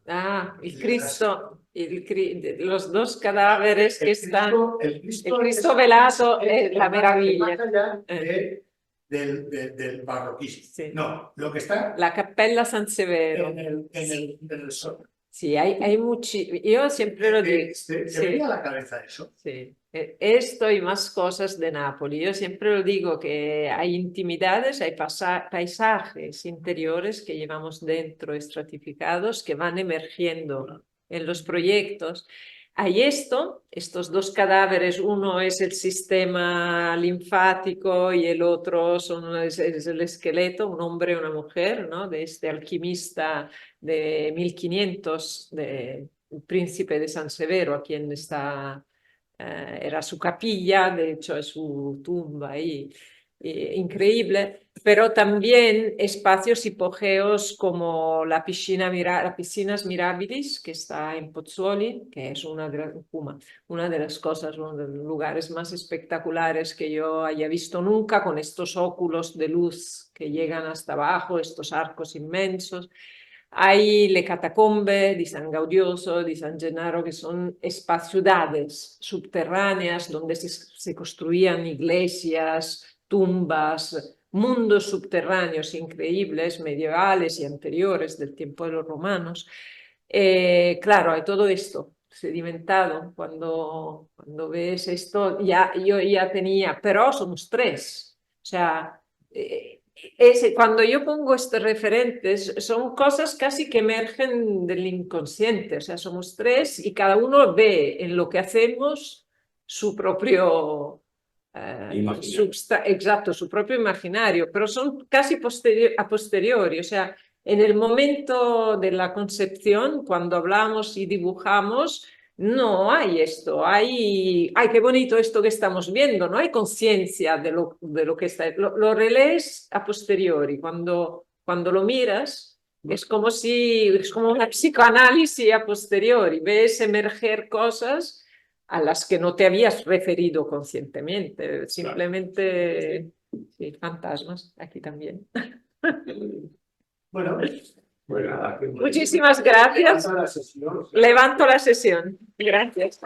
El Cristo, los 2 cadáveres que están, el Cristo velado, la meraviglia. Del barroquismo. Sí. No, lo que está... La Cappella San Severo. En el sol. Sí, hay mucho. Yo siempre lo digo. ¿Te venía a la cabeza eso? Sí, esto y más cosas de Nápoles. Yo siempre lo digo que hay intimidades, hay paisajes interiores que llevamos dentro, estratificados, que van emergiendo en los proyectos. Hay estos dos cadáveres, uno es el sistema linfático y el otro es el esqueleto, un hombre y una mujer, ¿no? De este alquimista de 1500, el príncipe de San Severo, a quien era su capilla, de hecho es su tumba ahí, increíble, pero también espacios hipogeos como la Piscinas Mirabilis, que está en Pozzuoli, que es una de las cosas, uno de los lugares más espectaculares que yo haya visto nunca, con estos óculos de luz que llegan hasta abajo, estos arcos inmensos. Hay le catacombe di San Gaudioso, di San Gennaro, que son ciudades subterráneas donde se construían iglesias, tumbas, mundos subterráneos increíbles, medievales y anteriores del tiempo de los romanos. Claro, hay todo esto sedimentado. Cuando ves esto, yo ya tenía, pero somos tres. O sea, cuando yo pongo estos referentes, son cosas casi que emergen del inconsciente. O sea, somos tres y cada uno ve en lo que hacemos su propio... exacto, su propio imaginario, pero son casi a posteriori, o sea, en el momento de la concepción, cuando hablamos y dibujamos, no hay esto, ay, qué bonito esto que estamos viendo, no hay conciencia de lo que está, lo relees a posteriori, cuando lo miras, es como una psicoanálisis a posteriori, ves emerger cosas a las que no te habías referido conscientemente, simplemente sí, fantasmas, aquí también. Bueno, Pues nada, Muchísimas gracias. Levanto la sesión. Levanto la sesión. Gracias.